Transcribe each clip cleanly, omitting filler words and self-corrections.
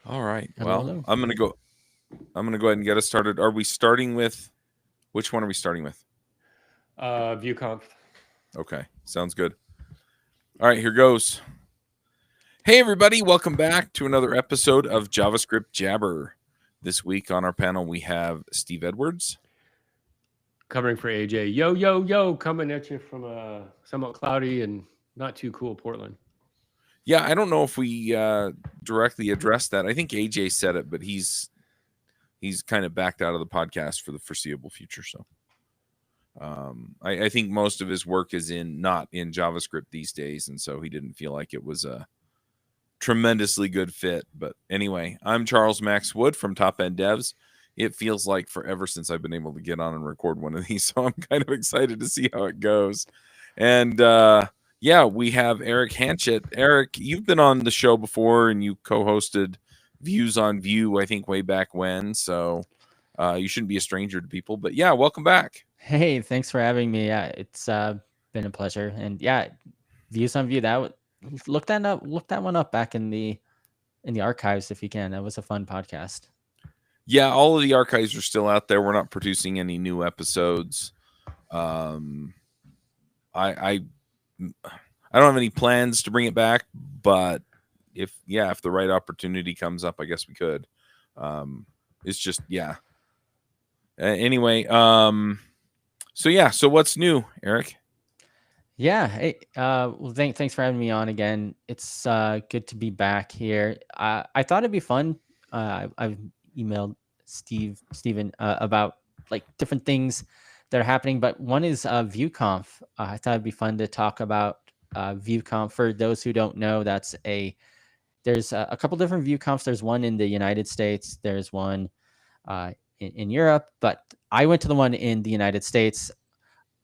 All right. Hello, Well, hello. I'm gonna go ahead and get us started. Are we starting with which one are we starting with? ViewConf. Okay, sounds good. All right, here goes. Hey everybody, welcome back to another episode of JavaScript Jabber. This week on our panel we have Steve Edwards. Covering for AJ. Yo, yo, yo, coming at you from a somewhat cloudy and not too cool Portland. Yeah, I don't know if we directly addressed that. I think AJ said it, but he's kind of backed out of the podcast for the foreseeable future. So I think most of his work is not in JavaScript these days, and so he didn't feel like it was a tremendously good fit. But anyway, I'm Charles Max Wood from Top End Devs. It feels like forever since I've been able to get on and record one of these, so I'm kind of excited to see how it goes. And yeah, we have Eric Hanchett. Eric, you've been on the show before, and you co-hosted Views on View, I think, way back when. So you shouldn't be a stranger to people. But yeah, welcome back. Hey, thanks for having me. Yeah, it's been a pleasure. And yeah, Views on View. Look that one up back in the archives if you can. That was a fun podcast. Yeah, all of the archives are still out there. We're not producing any new episodes. Um, I I don't have any plans to bring it back, but if the right opportunity comes up, I guess we could. It's just Anyway, so what's new, Eric? Yeah. Hey, well, thanks for having me on again. It's good to be back here. I thought it'd be fun. I've emailed Steven about like different things that are happening, but one is ViewConf. I thought it'd be fun to talk about ViewConf. For those who don't know, there's a couple different ViewConfs. There's one in the United States. There's one in Europe, but I went to the one in the United States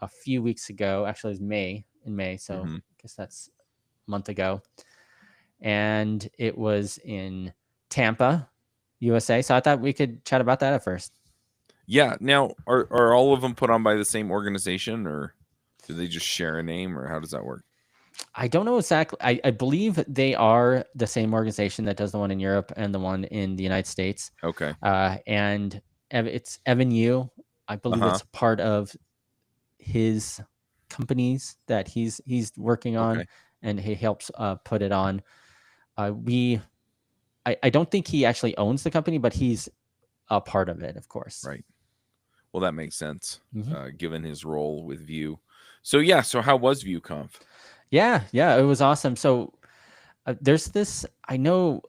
a few weeks ago. Actually, it was in May, so I guess that's a month ago, and it was in Tampa, USA. So I thought we could chat about that at first. Yeah. Now, are all of them put on by the same organization, or do they just share a name, or how does that work? I don't know exactly. I believe they are the same organization that does the one in Europe and the one in the United States. Okay. And it's Evan Yu. I believe it's part of his companies that he's working on, and he helps put it on. I don't think he actually owns the company, but he's a part of it, of course. Right. Well, that makes sense, given his role with Vue. So how was ViewConf? Yeah, it was awesome. So there's this, I know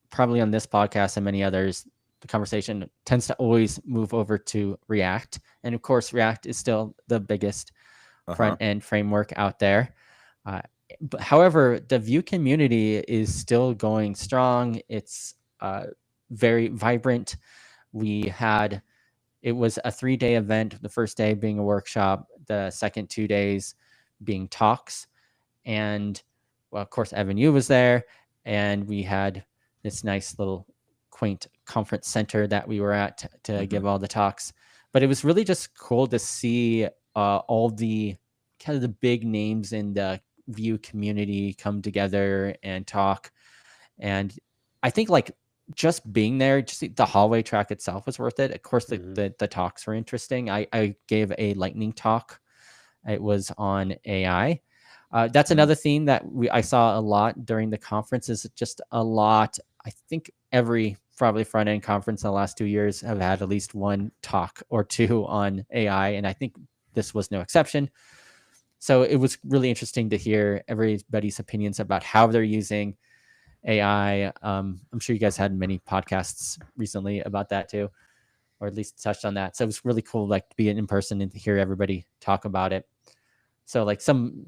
probably on this podcast and many others, the conversation tends to always move over to React. And of course, React is still the biggest front end framework out there. But however, the Vue community is still going strong. It's very vibrant. It was a 3-day event, the first day being a workshop, the second 2 days being talks. And well, of course, Evan Yu was there, and we had this nice little quaint conference center that we were at to give all the talks. But it was really just cool to see all the kind of the big names in the Vue community come together and talk. And I think like just being there, just the hallway track itself was worth it. Of course, the talks were interesting. I gave a lightning talk. It was on AI. That's another theme that I saw a lot during the conference. Is just a lot. I think every probably front end conference in the last 2 years have had at least one talk or two on AI, and I think this was no exception. So it was really interesting to hear everybody's opinions about how they're using AI. I'm sure you guys had many podcasts recently about that too, or at least touched on that. So it was really cool, like to be in person and to hear everybody talk about it. So like some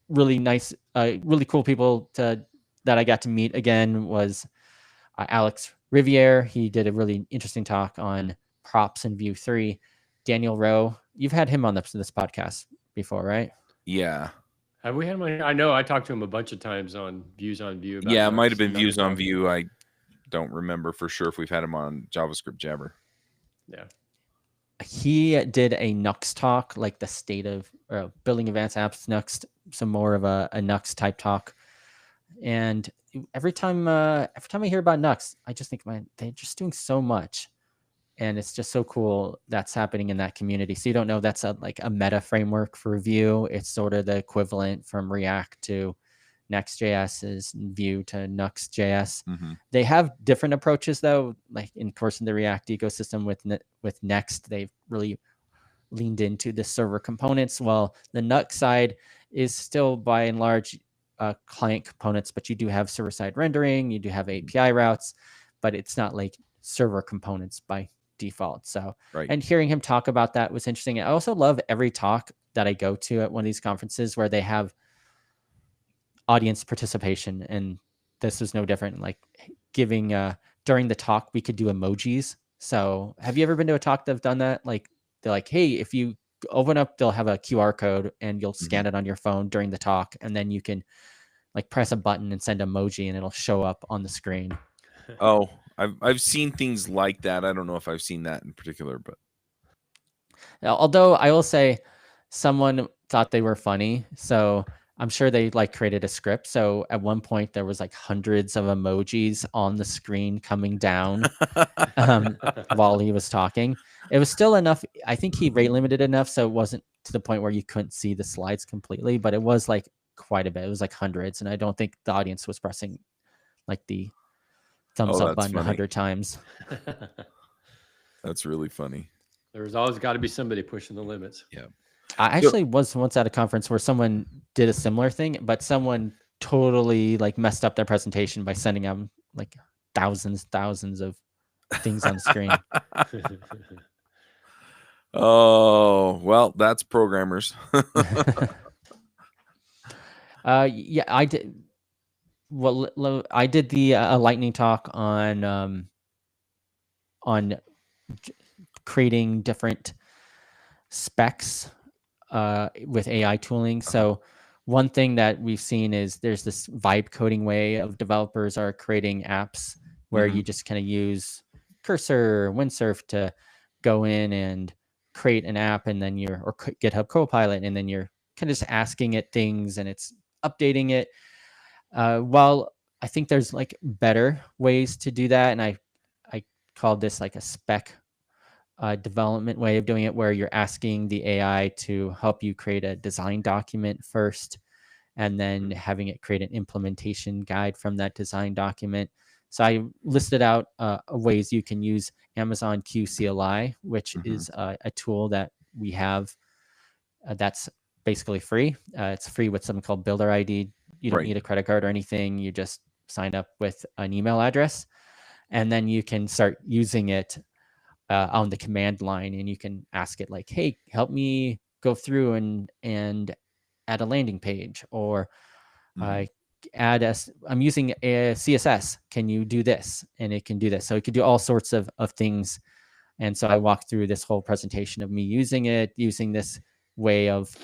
really nice, really cool people that I got to meet again was Alex Riviere. He did a really interesting talk on props in Vue 3. Daniel Rowe, you've had him on this podcast before, right? Yeah. Have we had him on here? I know I talked to him a bunch of times on Views on View. About Yeah, it might have been Views on View. I don't remember for sure if we've had him on JavaScript Jabber. Yeah. He did a Nux talk, like the state of building advanced apps Nux, some more of a Nux type talk. And every time I hear about Nux, I just think, man, they're just doing so much, and it's just so cool that's happening in that community. So you don't know that's like a meta framework for Vue. It's sort of the equivalent from React to Next.js's Vue to Nux.js. Mm-hmm. They have different approaches though. Like in the React ecosystem with Next, they've really leaned into the server components, while the Nux side is still by and large client components, but you do have server-side rendering, you do have API routes, but it's not like server components by default. So, Right. and hearing him talk about that was interesting. I also love every talk that I go to at one of these conferences where they have audience participation, and this was no different. Like giving during the talk, we could do emojis. So, have you ever been to a talk that've done that? Like they're like, hey, if you open up, they'll have a QR code and you'll scan it on your phone during the talk, and then you can like press a button and send emoji and it'll show up on the screen. Oh, I've seen things like that. I don't know if I've seen that in particular, but although I will say someone thought they were funny, so I'm sure they like created a script. So at one point there was like hundreds of emojis on the screen coming down while he was talking. It was still enough. I think he rate limited enough so it wasn't to the point where you couldn't see the slides completely, but it was like quite a bit. It was like hundreds, and I don't think the audience was pressing like the thumbs up button 100 times. That's really funny. There's always got to be somebody pushing the limits. Yeah. I actually was once at a conference where someone did a similar thing, but someone totally like messed up their presentation by sending them like thousands of things on the screen. Oh, well, that's programmers. Yeah, I did. Well, I did the lightning talk on creating different specs with AI tooling. So one thing that we've seen is there's this vibe coding way of developers are creating apps where you just kind of use Cursor, Windsurf to go in and create an app, and then or GitHub Copilot, and then you're kind of just asking it things and it's updating it. While I think there's like better ways to do that, and I called this like a spec development way of doing it, where you're asking the AI to help you create a design document first, and then having it create an implementation guide from that design document. So I listed out ways you can use Amazon QCLI, which is a tool that we have that's basically free. It's free with something called Builder ID. You don't need a credit card or anything. You just sign up with an email address, and then you can start using it on the command line, and you can ask it like, hey, help me go through and add a landing page, or I'm using a CSS. Can you do this? And it can do this. So it could do all sorts of things. And so I walked through this whole presentation of me using this way of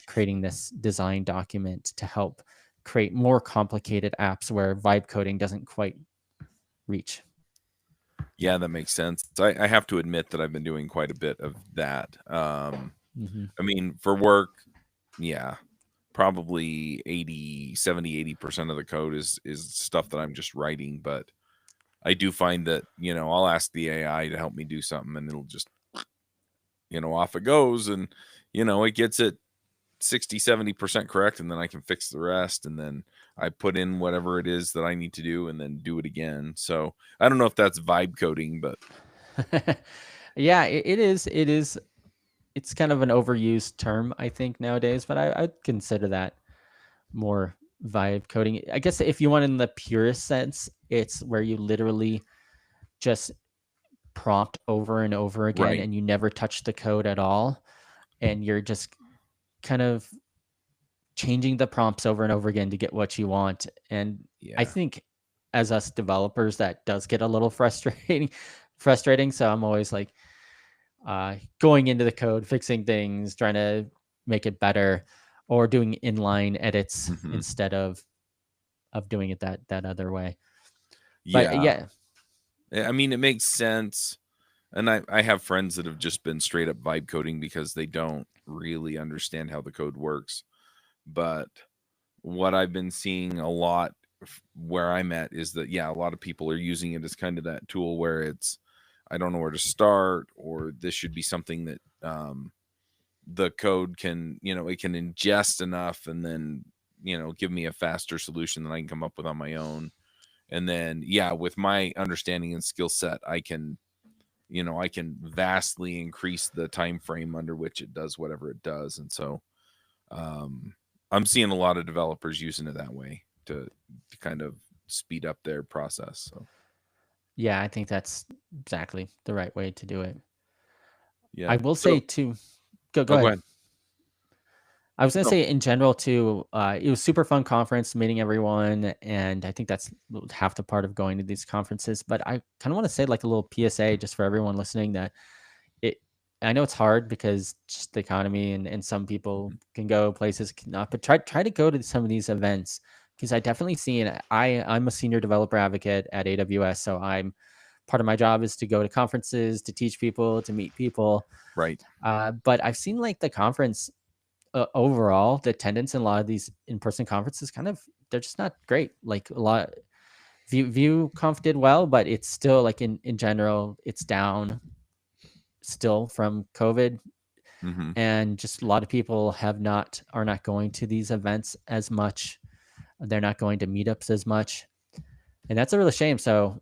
creating this design document to help create more complicated apps where vibe coding doesn't quite reach. Yeah, that makes sense. I have to admit that I've been doing quite a bit of that. I mean, for work, yeah, probably 70-80% of the code is stuff that I'm just writing. But I do find that, I'll ask the AI to help me do something, and it'll just, off it goes. And, it gets it 60-70% correct, and then I can fix the rest, and then I put in whatever it is that I need to do and then do it again. So I don't know if that's vibe coding, but yeah, it is. It's kind of an overused term, I think, nowadays, but I'd consider that more vibe coding. I guess if you want in the purest sense, it's where you literally just prompt over and over again, and you never touch the code at all, and you're just kind of changing the prompts over and over again to get what you want. And I think as us developers, that does get a little frustrating. So I'm always like going into the code, fixing things, trying to make it better, or doing inline edits instead of doing it that other way. But yeah, I mean, it makes sense. And I have friends that have just been straight up vibe coding because they don't really understand how the code works. But what I've been seeing a lot where I'm at is that, yeah, a lot of people are using it as kind of that tool where it's, I don't know where to start, or this should be something that the code can, it can ingest enough and then, give me a faster solution than I can come up with on my own. And then, yeah, with my understanding and skill set, I can vastly increase the time frame under which it does whatever it does. And so I'm seeing a lot of developers using it that way to kind of speed up their process. So Yeah, I think that's exactly the right way to do it. yeah, I will say too. Go go ahead. ahead. I was gonna No. say in general too. It was super fun conference, meeting everyone, and I think that's half the part of going to these conferences. But I kind of want to say like a little PSA just for everyone listening that it. I know it's hard because just the economy and some people can go places cannot, but try to go to some of these events because I definitely see it. I'm a senior developer advocate at AWS, so I'm part of my job is to go to conferences, to teach people, to meet people. Right. But I've seen like the conference overall, the attendance in a lot of these in-person conferences they're just not great. Like a lot ViewConf did well, but it's still like in general, it's down still from COVID. Mm-hmm. And just a lot of people are not going to these events as much. They're not going to meetups as much. And that's a real shame. So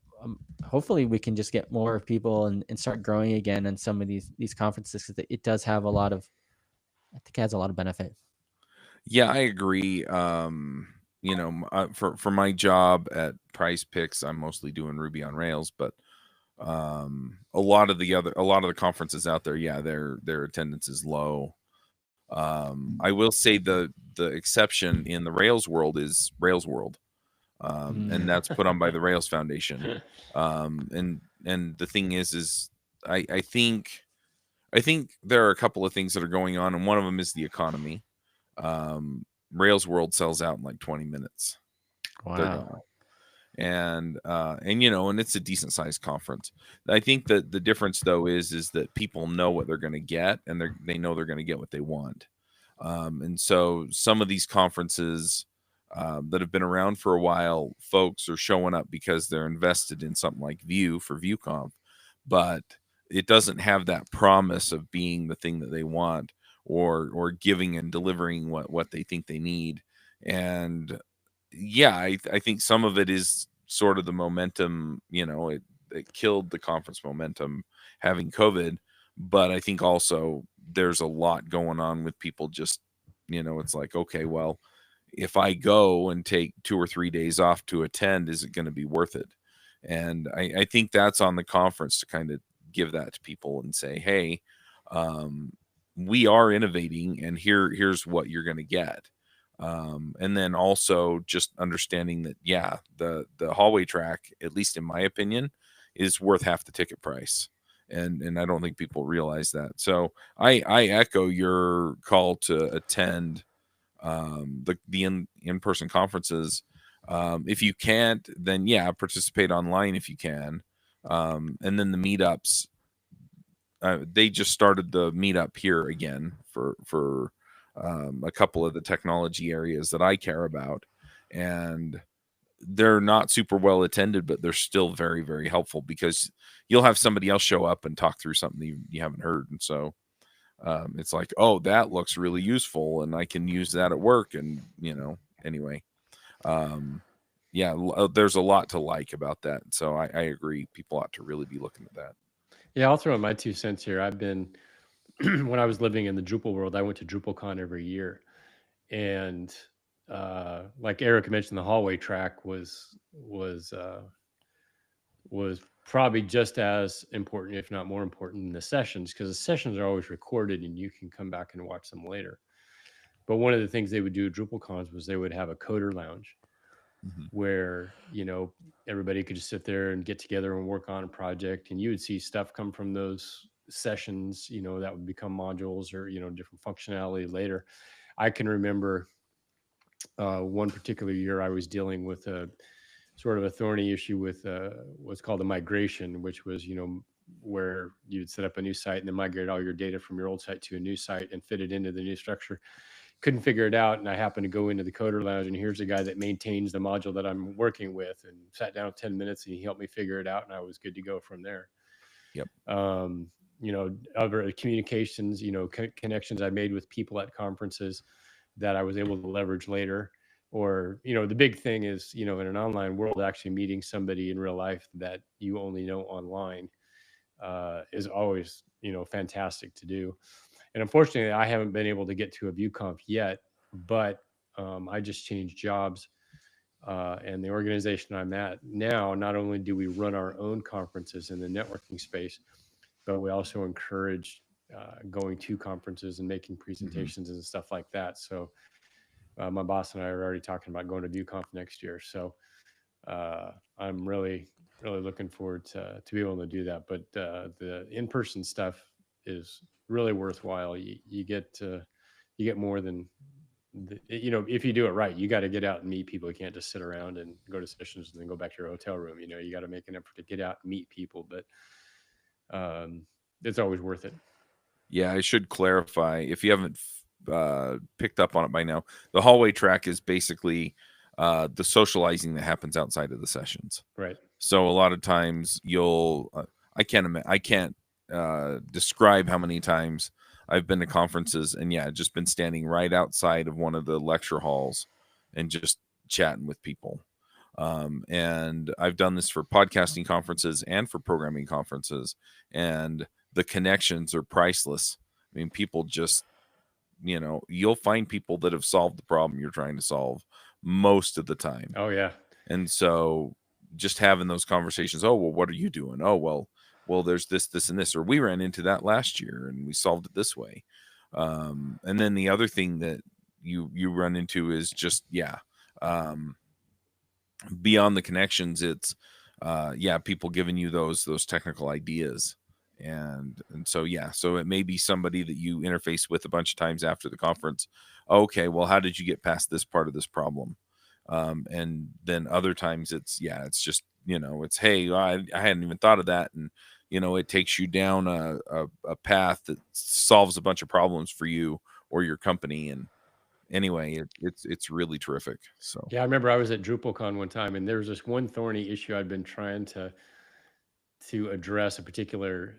hopefully we can just get more people and start growing again in some of these conferences because it does have I think it has a lot of benefit. Yeah, I agree. For my job at Price Picks, I'm mostly doing Ruby on Rails, but a lot of the conferences out there, yeah, their attendance is low. I will say the exception in the Rails world is Rails World, and that's put on by the Rails Foundation. And the thing is I think there are a couple of things that are going on, and one of them is the economy. Rails World sells out in like 20 minutes. They're gone. And it's a decent sized conference. I think that the difference though is that people know what they're going to get, and they know they're going to get what they want. And so some of these conferences that have been around for a while, folks are showing up because they're invested in something like Vue for ViewConf, but it doesn't have that promise of being the thing that they want, or giving and delivering what they think they need. And yeah, I think some of it is sort of the momentum, it killed the conference momentum having COVID. But I think also there's a lot going on with people just, it's like, okay, well, if I go and take 2 or 3 days off to attend, is it going to be worth it? And I think that's on the conference to kind of give that to people and say, hey, we are innovating, and here's what you're going to get. And then also just understanding that, yeah, the hallway track, at least in my opinion, is worth half the ticket price. And I don't think people realize that. So I echo your call to attend the in-person conferences. If you can't, then yeah, participate online if you can. And then the meetups, they just started the meetup here again for a couple of the technology areas that I care about, and they're not super well attended, but they're still very, very helpful because you'll have somebody else show up and talk through something you haven't heard. And so it's like, oh, that looks really useful and I can use that at work. And, anyway, there's a lot to like about that. So I agree. People ought to really be looking at that. Yeah, I'll throw in my 2 cents here. I've been, when I was living in the Drupal world, I went to DrupalCon every year. And like Eric mentioned, the hallway track was probably just as important, if not more important, than the sessions, because the sessions are always recorded and you can come back and watch them later. But one of the things they would do at DrupalCons was they would have a coder lounge where, everybody could just sit there and get together and work on a project, and you would see stuff come from those sessions, that would become modules or, different functionality later. I can remember one particular year I was dealing with a sort of a thorny issue with what's called a migration, which was, where you'd set up a new site and then migrate all your data from your old site to a new site and fit it into the new structure. couldn't figure it out, and I happened to go into the coder lounge, and here's a guy that maintains the module that I'm working with, and sat down 10 minutes, and he helped me figure it out, and I was good to go from there. Yep. Other communications, connections I made with people at conferences that I was able to leverage later. Or, the big thing is, in an online world, actually meeting somebody in real life that you only know online is always, fantastic to do. And unfortunately, I haven't been able to get to a ViewConf yet, but I just changed jobs. And the organization I'm at now, not only do we run our own conferences in the networking space, but we also encourage going to conferences and making presentations and stuff like that. So my boss and I are already talking about going to ViewConf next year. So I'm really, really looking forward to be able to do that. But the in-person stuff is really worthwhile. You get more than if you do it right. You got to get out and meet people. You can't just sit around and go to sessions and then go back to your hotel room. You got to make an effort to get out and meet people. But it's always worth it. Yeah, I should clarify, if you haven't picked up on it by now, the hallway track is basically the socializing that happens outside of the sessions. Right. So a lot of times I can't describe how many times I've been to conferences and just been standing right outside of one of the lecture halls and just chatting with people. And I've done this for podcasting conferences and for programming conferences, and the connections are priceless. I mean, people just, you'll find people that have solved the problem you're trying to solve most of the time. Oh yeah. And so just having those conversations, oh, well, what are you doing? Oh, well, there's this, and this, or we ran into that last year and we solved it this way. And then the other thing that you run into is just, beyond the connections, it's people giving you those technical ideas. And so so it may be somebody that you interface with a bunch of times after the conference. Okay, well, how did you get past this part of this problem? And then other times it's just, it's, hey, I hadn't even thought of that. And it takes you down a path that solves a bunch of problems for you or your company. And anyway, it's really terrific. So yeah, I remember I was at DrupalCon one time, and there was this one thorny issue I'd been trying to address, a particular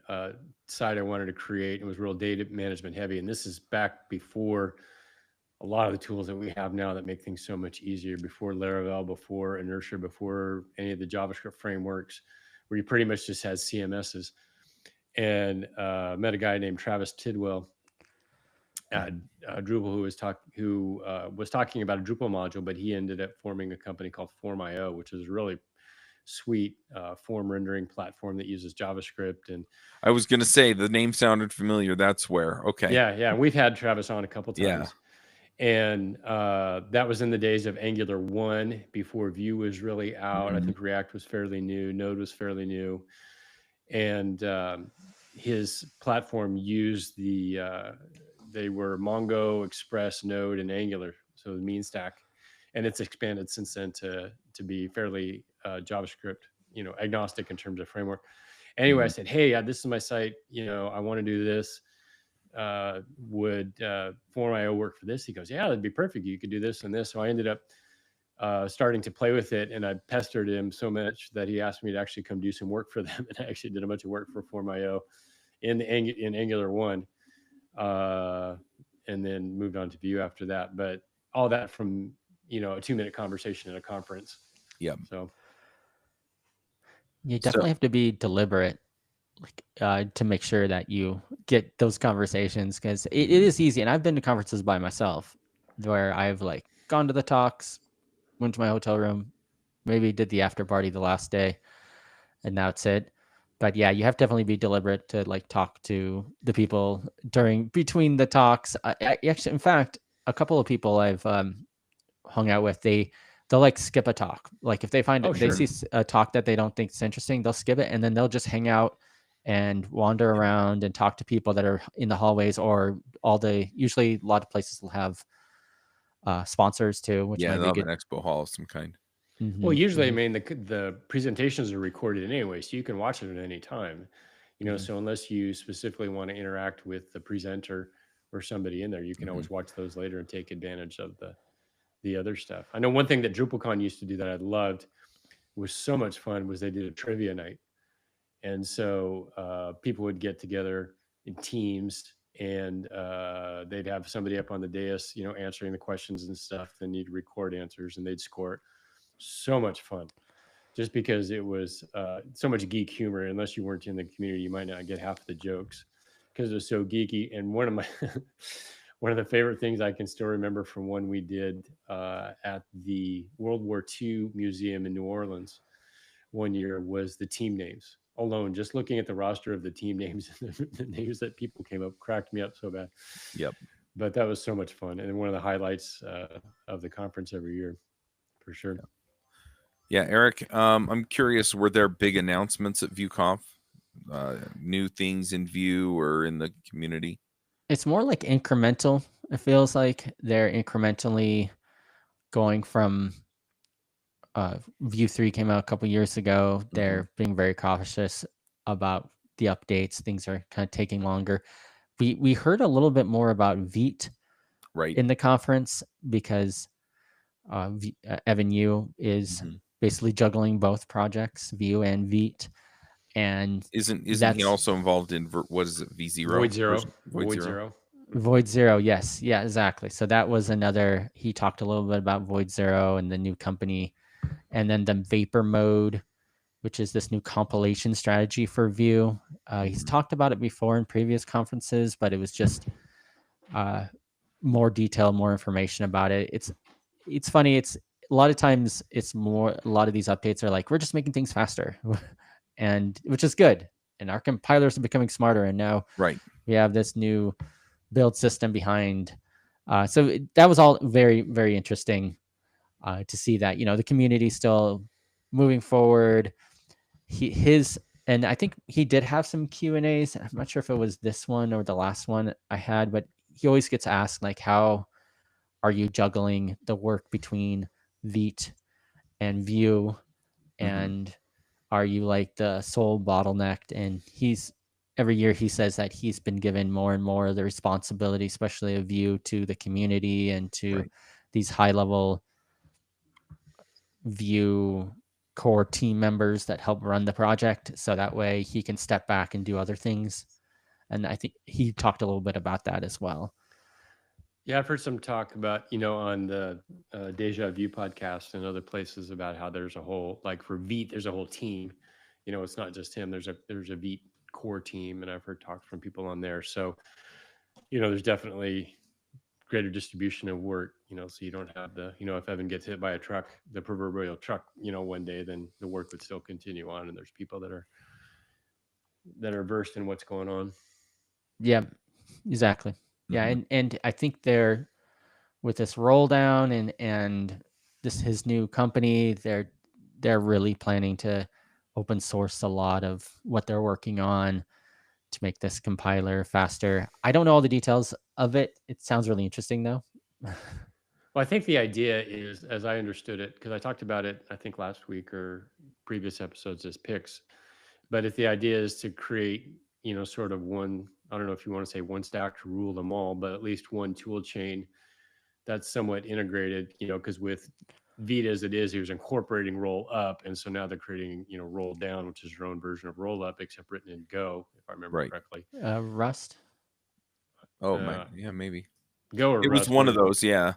site I wanted to create. It was real data management heavy, and this is back before a lot of the tools that we have now that make things so much easier, before Laravel, before Inertia, before any of the JavaScript frameworks, where you pretty much just had CMSs. And met a guy named Travis Tidwell at Drupal who was talking about a Drupal module, but he ended up forming a company called Form.io, which is really sweet form rendering platform that uses JavaScript. And I was going to say, the name sounded familiar. That's where. Okay. Yeah. We've had Travis on a couple times. Yeah. And that was in the days of Angular 1, before Vue was really out. I think React was fairly new. Node was fairly new. And his platform used they were Mongo, Express, Node, and Angular. So the mean stack. And it's expanded since then to be fairly JavaScript, agnostic in terms of framework. Anyway, I said, hey, this is my site. I want to do this. Would Form.io work for this? He goes, yeah, that'd be perfect. You could do this and this. So I ended up starting to play with it, and I pestered him so much that he asked me to actually come do some work for them. And I actually did a bunch of work for Form.io in Angular 1, and then moved on to Vue after that. But all that from a 2-minute conversation at a conference. Yeah. So you definitely have to be deliberate, to make sure that you get those conversations, because it is easy. And I've been to conferences by myself where I've gone to the talks, went to my hotel room, maybe did the after party the last day, and that's it. But yeah, you have to definitely be deliberate to talk to the people between the talks. I actually, in fact, a couple of people I've hung out with, they'll skip a talk. If they find they see a talk that they don't think is interesting, they'll skip it, and then they'll just hang out and wander around and talk to people that are in the hallways, or usually a lot of places will have sponsors too, which might they'll be have good. an expo hall of some kind. Well, usually, I mean, the presentations are recorded anyway, so you can watch it at any time. So unless you specifically want to interact with the presenter or somebody in there, you can Mhm. always watch those later and take advantage of the other stuff. I know one thing that DrupalCon used to do that I loved was so much fun was they did a trivia night. And so people would get together in teams and they'd have somebody up on the dais, answering the questions and stuff. Then you'd record answers and they'd score it. So much fun. Just because it was so much geek humor. Unless you weren't in the community, you might not get half of the jokes because it was so geeky. And one of my one of the favorite things I can still remember from one we did at the World War II Museum in New Orleans one year was the team names alone. Just looking at the roster of the team names, the names that people came up cracked me up so bad. Yep. But that was so much fun, and one of the highlights of the conference every year, for sure. Yeah, Eric, I'm curious, were there big announcements at ViewConf? New things in View or in the community? It's more like incremental. It feels like they're incrementally going from View 3 came out a couple years ago. They're being very cautious about the updates. Things are kind of taking longer. We heard a little bit more about Vite Right. in the conference because Evan Yu is basically juggling both projects, View and Vite. And isn't he also involved in what is it, V0? Void Zero. Void Zero. Void Zero, yes. Yeah, exactly. So that was another, he talked a little bit about Void Zero and the new company. And then the Vapor Mode, which is this new compilation strategy for Vue. He's talked about it before in previous conferences, but it was just more detail, more information about it. It's funny. It's a lot of times it's more, a lot of these updates are like, we're just making things faster, and which is good. And our compilers are becoming smarter. And now we have this new build system behind. So that was all very, very interesting to see that, the community still moving forward. And I think he did have some Q&As. I'm not sure if it was this one or the last one I had, but he always gets asked, like, how are you juggling the work between Vite and Vue? And are you like the sole bottlenecked? And every year he says that he's been given more and more of the responsibility, especially of Vue, to the community and to these high level Vue core team members that help run the project. So that way he can step back and do other things. And I think he talked a little bit about that as well. Yeah, I've heard some talk about, on the Deja Vu podcast and other places about how there's a whole, like for Vite, there's a whole team. It's not just him. There's a Vite core team, and I've heard talk from people on there. So, there's definitely greater distribution of work. So you don't have if Evan gets hit by a truck, the proverbial truck, one day, then the work would still continue on, and there's people that are versed in what's going on. Yeah, exactly. Yeah, and I think they're with this roll down and this his new company, they're really planning to open source a lot of what they're working on to make this compiler faster. I don't know all the details of it. It sounds really interesting though. Well, I think the idea is, as I understood it, because I talked about it, I think last week or previous episodes as picks, but if the idea is to create, sort of one, I don't know if you want to say one stack to rule them all, but at least one tool chain that's somewhat integrated, because with Vite as it is, he was incorporating roll up. And so now they're creating, roll down, which is your own version of roll up, except written in Go, if I remember correctly. Rust. Oh, yeah, maybe. Go or it Rust. Was one of those, yeah.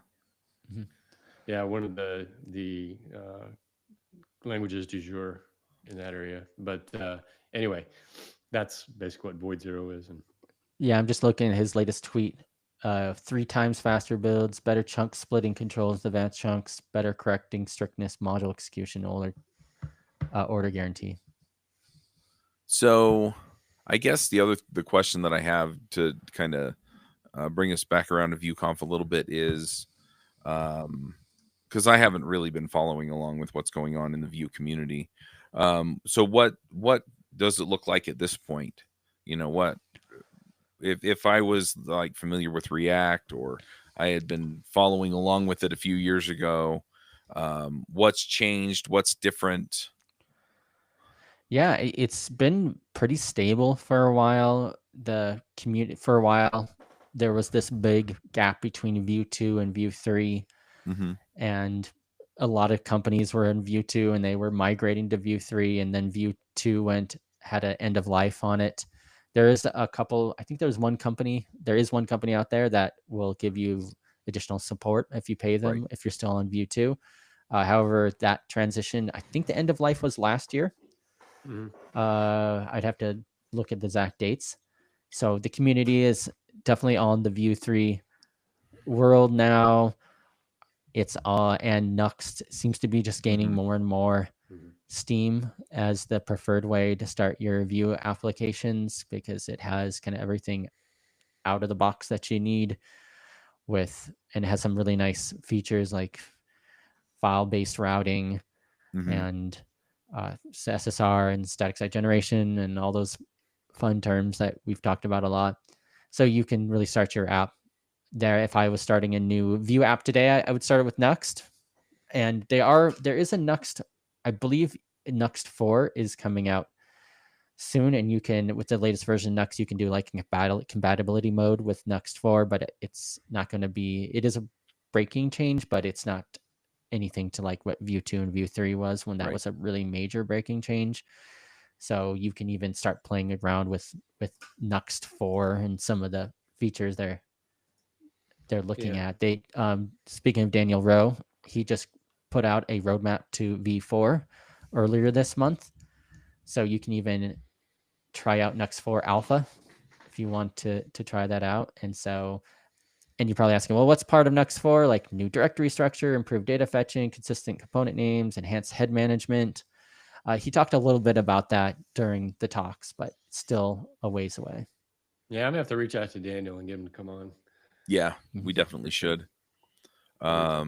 Yeah, one of the languages du jour in that area. But anyway, that's basically what Void Zero is. And yeah, I'm just looking at his latest tweet. 3 times faster builds, better chunk splitting controls, advanced chunks, better correcting strictness, module execution, order guarantee. So I guess the question that I have to kind of bring us back around to ViewConf a little bit is, because I haven't really been following along with what's going on in the Vue community. So what does it look like at this point? What if I was like familiar with React, or I had been following along with it a few years ago, what's changed? What's different? Yeah, it's been pretty stable for a while. The community for a while, there was this big gap between View 2 and View 3, Mm-hmm. and a lot of companies were in View 2 and they were migrating to View 3, and then View 2 had an end of life on it. There is a couple, I think there is one company out there that will give you additional support if you pay them, if you're still on View 2. However, that transition, I think the end of life was last year. Mhm. I'd have to look at the exact dates. So the community is definitely on the View 3 world now. It's and Nuxt seems to be just gaining Mhm. more and more Mhm. steam as the preferred way to start your View applications, because it has kind of everything out of the box that you need and it has some really nice features like file-based routing Mhm. and SSR and static site generation and all those fun terms that we've talked about a lot. So you can really start your app there. If I was starting a new View app today, I would start it with Nuxt. And there is a Nuxt, I believe Nuxt 4 is coming out soon, and you can, with the latest version of Nuxt, you can do like compatibility mode with Nuxt 4, but it's not going to be, it is a breaking change, but it's not anything to like what View 2 and View 3 was when that Right. was a really major breaking change. So you can even start playing around with Nuxt 4 and some of the features they're looking Yeah. at. They speaking of Daniel Rowe, he just put out a roadmap to V4 earlier this month. So you can even try out Nuxt 4 Alpha if you want to try that out. And you're probably asking, well, what's part of Nuxt 4? Like new directory structure, improved data fetching, consistent component names, enhanced head management. He talked a little bit about that during the talks, but still a ways away. Yeah, I'm gonna have to reach out to Daniel and get him to come on. Yeah, we definitely should. Yeah.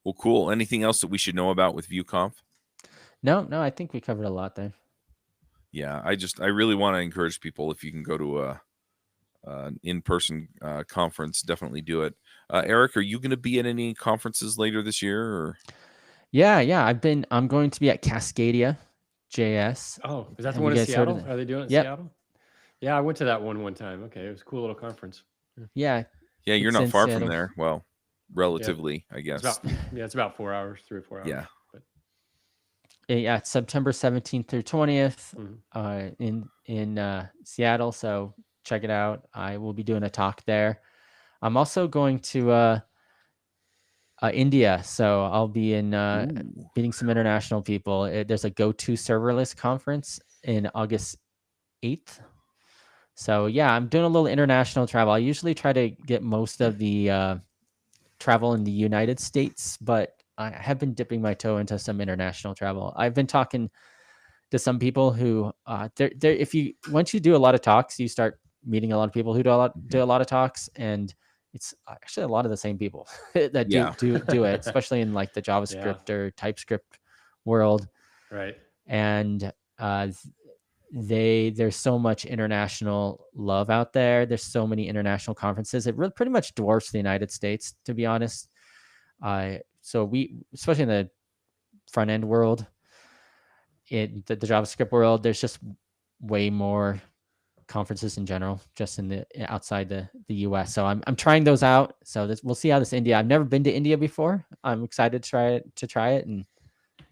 Well, cool. Anything else that we should know about with ViewConf? No, I think we covered a lot there. Yeah, I really want to encourage people, if you can go to an in-person conference, definitely do it. Eric, are you going to be at any conferences later this year? Or? Yeah. I'm going to be at Cascadia JS. Oh, is that the Have one you in guys heard of Seattle? that? Are they doing it in Yep. Seattle? Yeah, I went to that one time. Okay, it was a cool little conference. Yeah. Yeah, you're It's not in far Seattle. from there. Well, relatively, I It's guess. it's about 4 hours, 3 or 4 hours. Yeah. But Yeah, it's September 17th through 20th Mhm. in Seattle. So check it out. I will be doing a talk there. I'm also going to India, so I'll be in Ooh. meeting some international people. There's a Go-To serverless conference in August 8th. So yeah, I'm doing a little international travel. I usually try to get most of the travel in the United States, but I have been dipping my toe into some international travel. I've been talking to some people who once you do a lot of talks, you start meeting a lot of people who do a lot of talks, and it's actually a lot of the same people that Yeah. do it, especially in like the JavaScript or TypeScript world. Right. And there's so much international love out there. There's so many international conferences. It really pretty much dwarfs the United States, to be honest. So we, especially in the front end world, in the JavaScript world, there's just way more conferences in general, just in the outside the US. So I'm trying those out. So we'll see how this India. I've never been to India before. I'm excited to try it and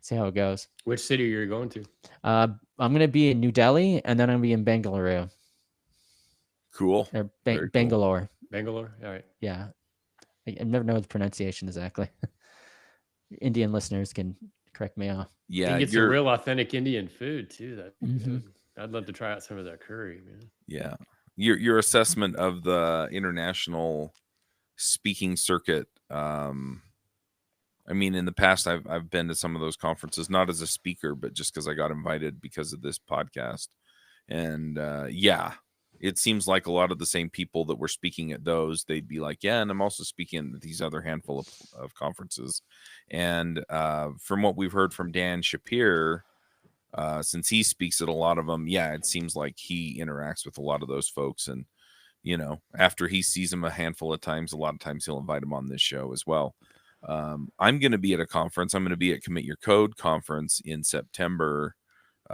see how it goes. Which city are you going to? I'm gonna be in New Delhi, and then I'm gonna be in Bengaluru. Cool. Or Very cool. Bangalore. Bangalore? All right. Yeah. I never know the pronunciation exactly. Indian listeners can correct me off. You Yeah, can get some real authentic Indian food too. That'd be Mhm. good. I'd love to try out some of that curry, man. yeah. Your assessment of the international speaking circuit. I mean, in the past, I've been to some of those conferences, not as a speaker, but just because I got invited because of this podcast. And yeah, it seems like a lot of the same people that were speaking at those, they'd be like, yeah, and I'm also speaking at these other handful of conferences. And from what we've heard from Dan Shapir, since he speaks at a lot of them, yeah, it seems like he interacts with a lot of those folks. And, you know, after he sees them a handful of times, a lot of times he'll invite them on this show as well. I'm going to be at a conference. I'm going to be at Commit Your Code conference in September.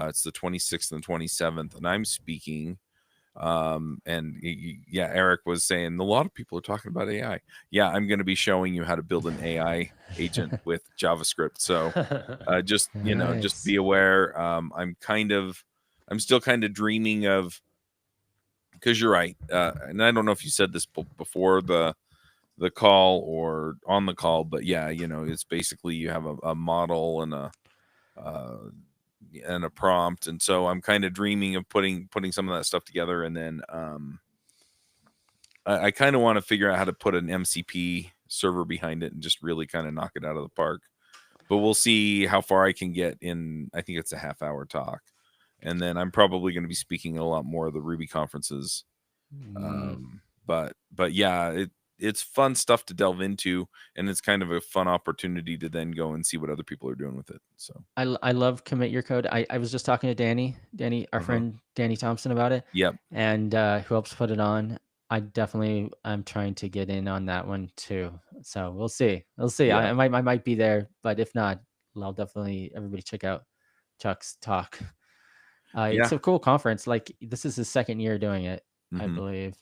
It's the 26th and 27th, and I'm speaking. Yeah, Eric was saying a lot of people are talking about AI. Yeah, I'm going to be showing you how to build an AI agent with JavaScript. So just just be Nice. aware. I'm still kind of dreaming of, because you're right, and I don't know if you said this before the call or on the call, but yeah, it's basically you have a model and a prompt, and so I'm kind of dreaming of putting some of that stuff together, and then I kind of want to figure out how to put an MCP server behind it and just really kind of knock it out of the park. But we'll see how far I can get in. I think it's a half-hour talk, and then I'm probably going to be speaking at a lot more of the Ruby conferences. But yeah, it's fun stuff to delve into, and it's kind of a fun opportunity to then go and see what other people are doing with it. So I love commit your code. I was just talking to Danny, our friend Danny Thompson, about it. Yep. And who helps put it on. I'm trying to get in on that one too. So we'll see. Yeah. I might be there, but if not, I'll definitely everybody check out Chuck's talk. It's a cool conference. Like, this is his second year doing it, I believe.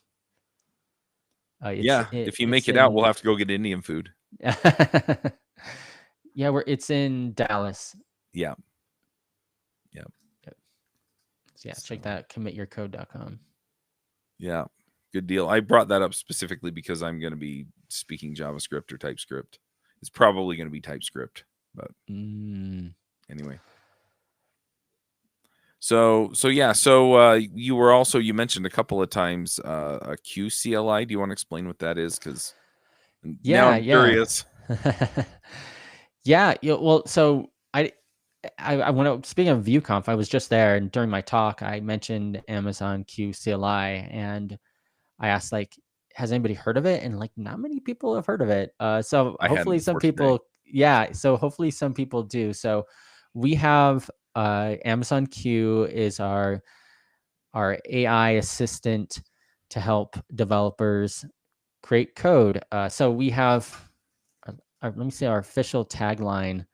If you make it out, we'll have to go get Indian food. Yeah, it's in Dallas. Yeah. So yeah, check that, commityourcode.com. Yeah, good deal. I brought that up specifically because I'm going to be speaking JavaScript or TypeScript. It's probably going to be TypeScript, but anyway. So you mentioned a couple of times a QCLI. Do you want to explain what that is? Because now I'm curious. Yeah. Well, so I want to, speaking of ViewConf, I was just there, and during my talk, I mentioned Amazon QCLI, and I asked, like, has anybody heard of it? And like, not many people have heard of it. So hopefully some people, so hopefully some people do. So we have Amazon Q is our AI assistant to help developers create code. So we have, let me see our official tagline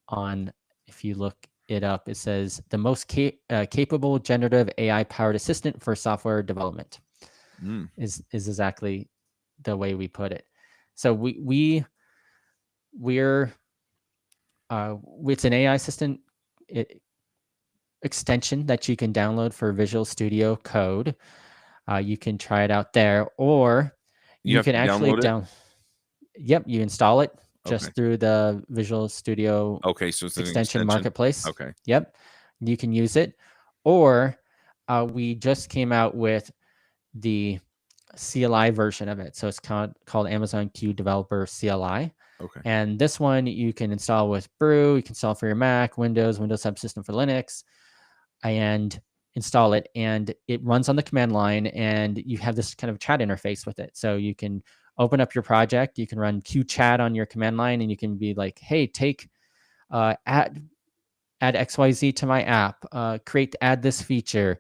on, if you look it up, it says the most capable generative AI powered assistant for software development. Is exactly the way we put it. So we're it's an AI assistant extension that you can download for Visual Studio Code. You can try it out there, or you can actually you install it just through the Visual Studio so it's extension marketplace. Okay. Yep. You can use it. Or we just came out with the CLI version of it. So it's called Amazon Q Developer CLI. Okay. And this one you can install with Brew. You can install for your Mac, Windows Subsystem for Linux, and install it. And it runs on the command line, and you have this kind of chat interface with it. So you can open up your project. You can run Q chat on your command line, and you can be like, hey, take add XYZ to my app, add this feature,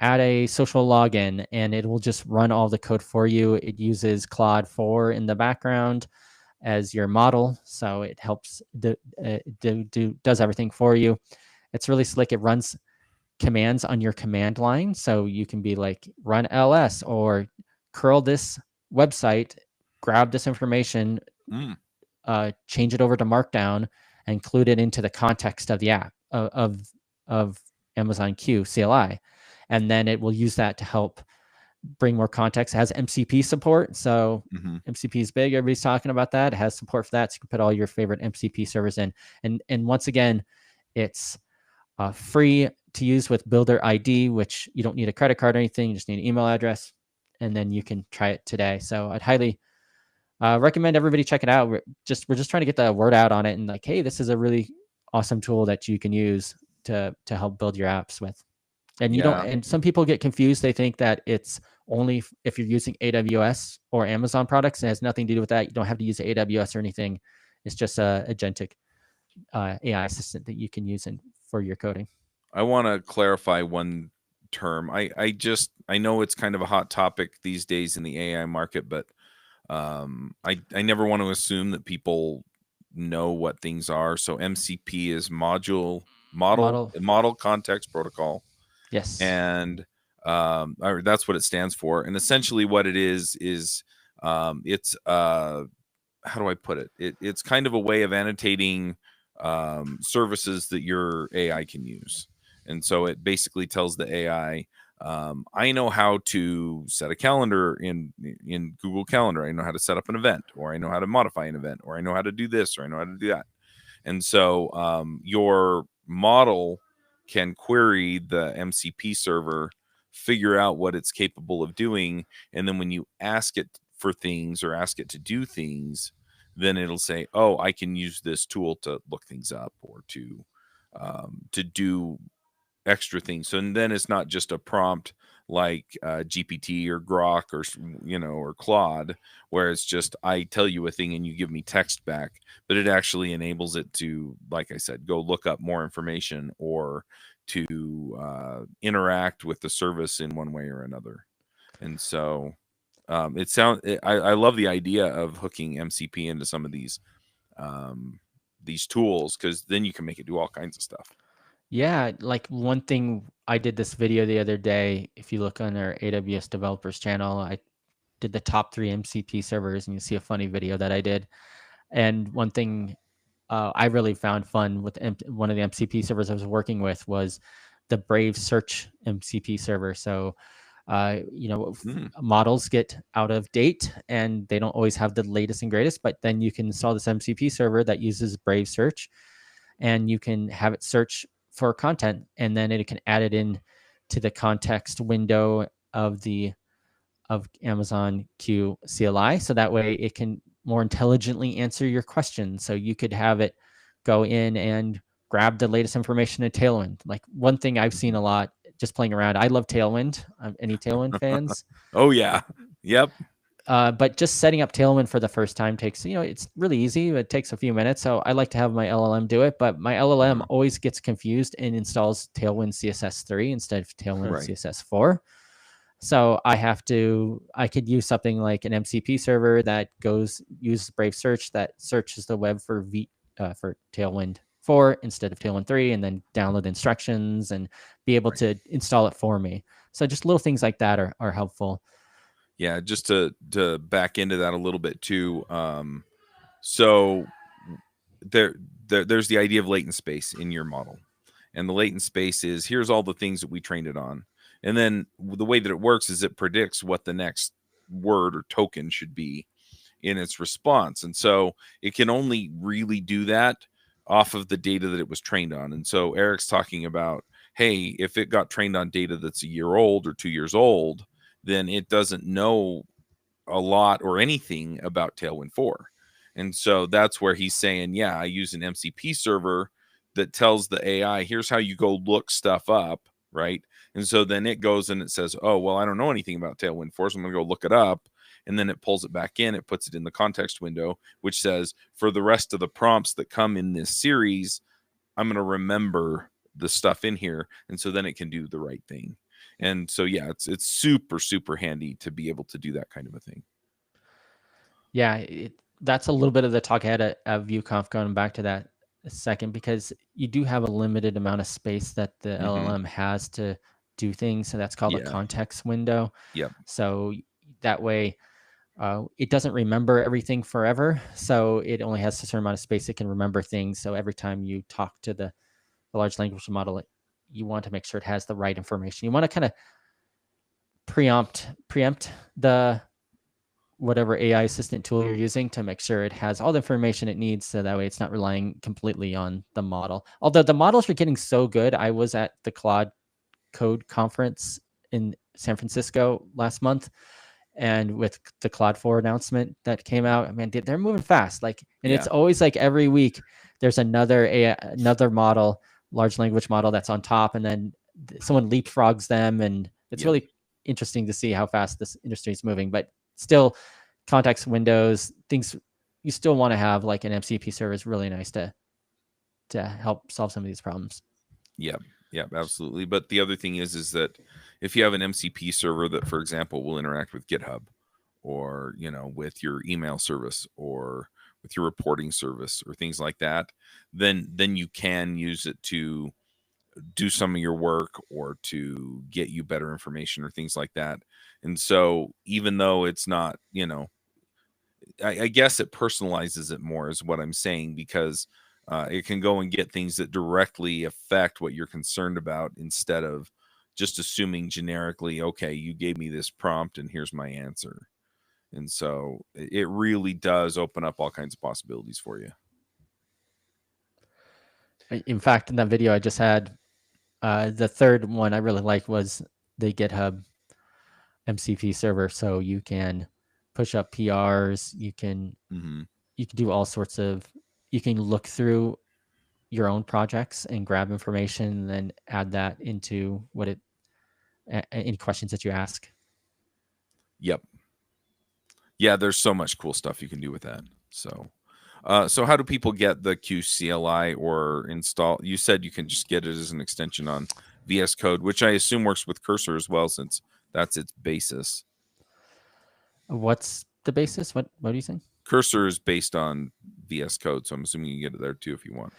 add a social login, and it will just run all the code for you. It uses Claude 4 in the background as your model, so it helps does everything for you. It's really slick. It runs commands on your command line, so you can be like, run ls or curl this website, grab this information, change it over to Markdown, and include it into the context of the app of Amazon Q CLI. And then it will use that to help bring more context. It has MCP support. So MCP is big. Everybody's talking about that. It has support for that. So you can put all your favorite MCP servers in. And once again, it's free to use with Builder ID, which you don't need a credit card or anything. You just need an email address, and then you can try it today. So I'd highly recommend everybody check it out. We're just trying to get the word out on it, and like, hey, this is a really awesome tool that you can use to help build your apps with. And you don't, and some people get confused. They think that it's only if you're using AWS or Amazon products. It has nothing to do with that. You don't have to use AWS or anything. It's just a agentic AI assistant that you can use for your coding. I want to clarify one term. I know it's kind of a hot topic these days in the AI market, but I never want to assume that people know what things are. So MCP is model context protocol. Yes. And or that's what it stands for. And essentially what it is it's how do I put it? It's kind of a way of annotating services that your AI can use. And so it basically tells the AI, I know how to set a calendar in Google Calendar. I know how to set up an event, or I know how to modify an event, or I know how to do this, or I know how to do that. And so your model can query the MCP server, figure out what it's capable of doing, and then when you ask it for things or ask it to do things, then it'll say, "Oh, I can use this tool to look things up or to do extra things." So and then it's not just a prompt like GPT or Grok or or Claude, where it's just I tell you a thing and you give me text back, but it actually enables it to, like I said, go look up more information or to interact with the service in one way or another. And so I love the idea of hooking MCP into some of these tools, because then you can make it do all kinds of stuff. Yeah, like one thing I did this video the other day. If you look on our AWS developers channel, I did the top 3 MCP servers, and you see a funny video that I did. And one thing I really found fun with one of the MCP servers I was working with was the Brave Search MCP server. So, models get out of date and they don't always have the latest and greatest, but then you can install this MCP server that uses Brave Search, and you can have it search for content, and then it can add it in to the context window of Amazon Q CLI. So that way it can more intelligently answer your questions. So you could have it go in and grab the latest information in Tailwind. Like one thing I've seen a lot just playing around, I love Tailwind. Any Tailwind fans? Oh yeah. Yep. But just setting up Tailwind for the first time takes, it's really easy. It takes a few minutes. So I like to have my LLM do it, but my LLM always gets confused and installs Tailwind CSS3 instead of Tailwind Right. CSS4. So I could use something like an MCP server that uses Brave Search that searches the web for Tailwind 4 instead of Tailwind 3, and then download instructions and be able to install it for me. So just little things like that are helpful. Yeah, just to back into that a little bit too. So there's the idea of latent space in your model, and the latent space is, here's all the things that we trained it on, and then the way that it works is it predicts what the next word or token should be in its response, and so it can only really do that off of the data that it was trained on. And so Eric's talking about, hey, if it got trained on data that's a year old or 2 years old, then it doesn't know a lot or anything about Tailwind 4. And so that's where he's saying, yeah, I use an MCP server that tells the AI, here's how you go look stuff up, right? And so then it goes and it says, oh, well, I don't know anything about Tailwind 4, so I'm going to go look it up. And then it pulls it back in, it puts it in the context window, which says, for the rest of the prompts that come in this series, I'm going to remember the stuff in here. And so then it can do the right thing. And so, yeah, it's super, super handy to be able to do that kind of a thing. Yeah, that's a little bit of the talk I had at ViewConf, going back to that a second, because you do have a limited amount of space that the LLM has to do things. So that's called a context window. Yeah. So that way it doesn't remember everything forever. So it only has a certain amount of space it can remember things. So every time you talk to the large language model, you want to make sure it has the right information. You want to kind of preempt the whatever AI assistant tool you're using to make sure it has all the information it needs, so that way it's not relying completely on the model. Although the models are getting so good. I was at the Claude Code conference in San Francisco last month, and with the Claude 4 announcement that came out, I mean, they're moving fast. It's always like every week there's another model, large language model, that's on top, and then someone leapfrogs them, and it's really interesting to see how fast this industry is moving. But still, context windows, things you still want to have, like an MCP server, is really nice to help solve some of these problems. Yeah, absolutely. But the other thing is that if you have an MCP server that, for example, will interact with GitHub, or with your email service, or with your reporting service, or things like that, then you can use it to do some of your work or to get you better information or things like that. And so even though it's not, I guess it personalizes it more is what I'm saying, because it can go and get things that directly affect what you're concerned about instead of just assuming generically, okay, you gave me this prompt and here's my answer. And so it really does open up all kinds of possibilities for you. In fact, in that video I just had, the third one I really liked was the GitHub MCP server. So you can push up PRs, you can do all sorts of, you can look through your own projects and grab information and then add that into any questions that you ask. Yep. Yeah, there's so much cool stuff you can do with that. So so how do people get the QCLI or install? You said you can just get it as an extension on VS Code, which I assume works with Cursor as well, since that's its basis. What's the basis? What are you saying? Cursor is based on VS Code, so I'm assuming you can get it there too if you want.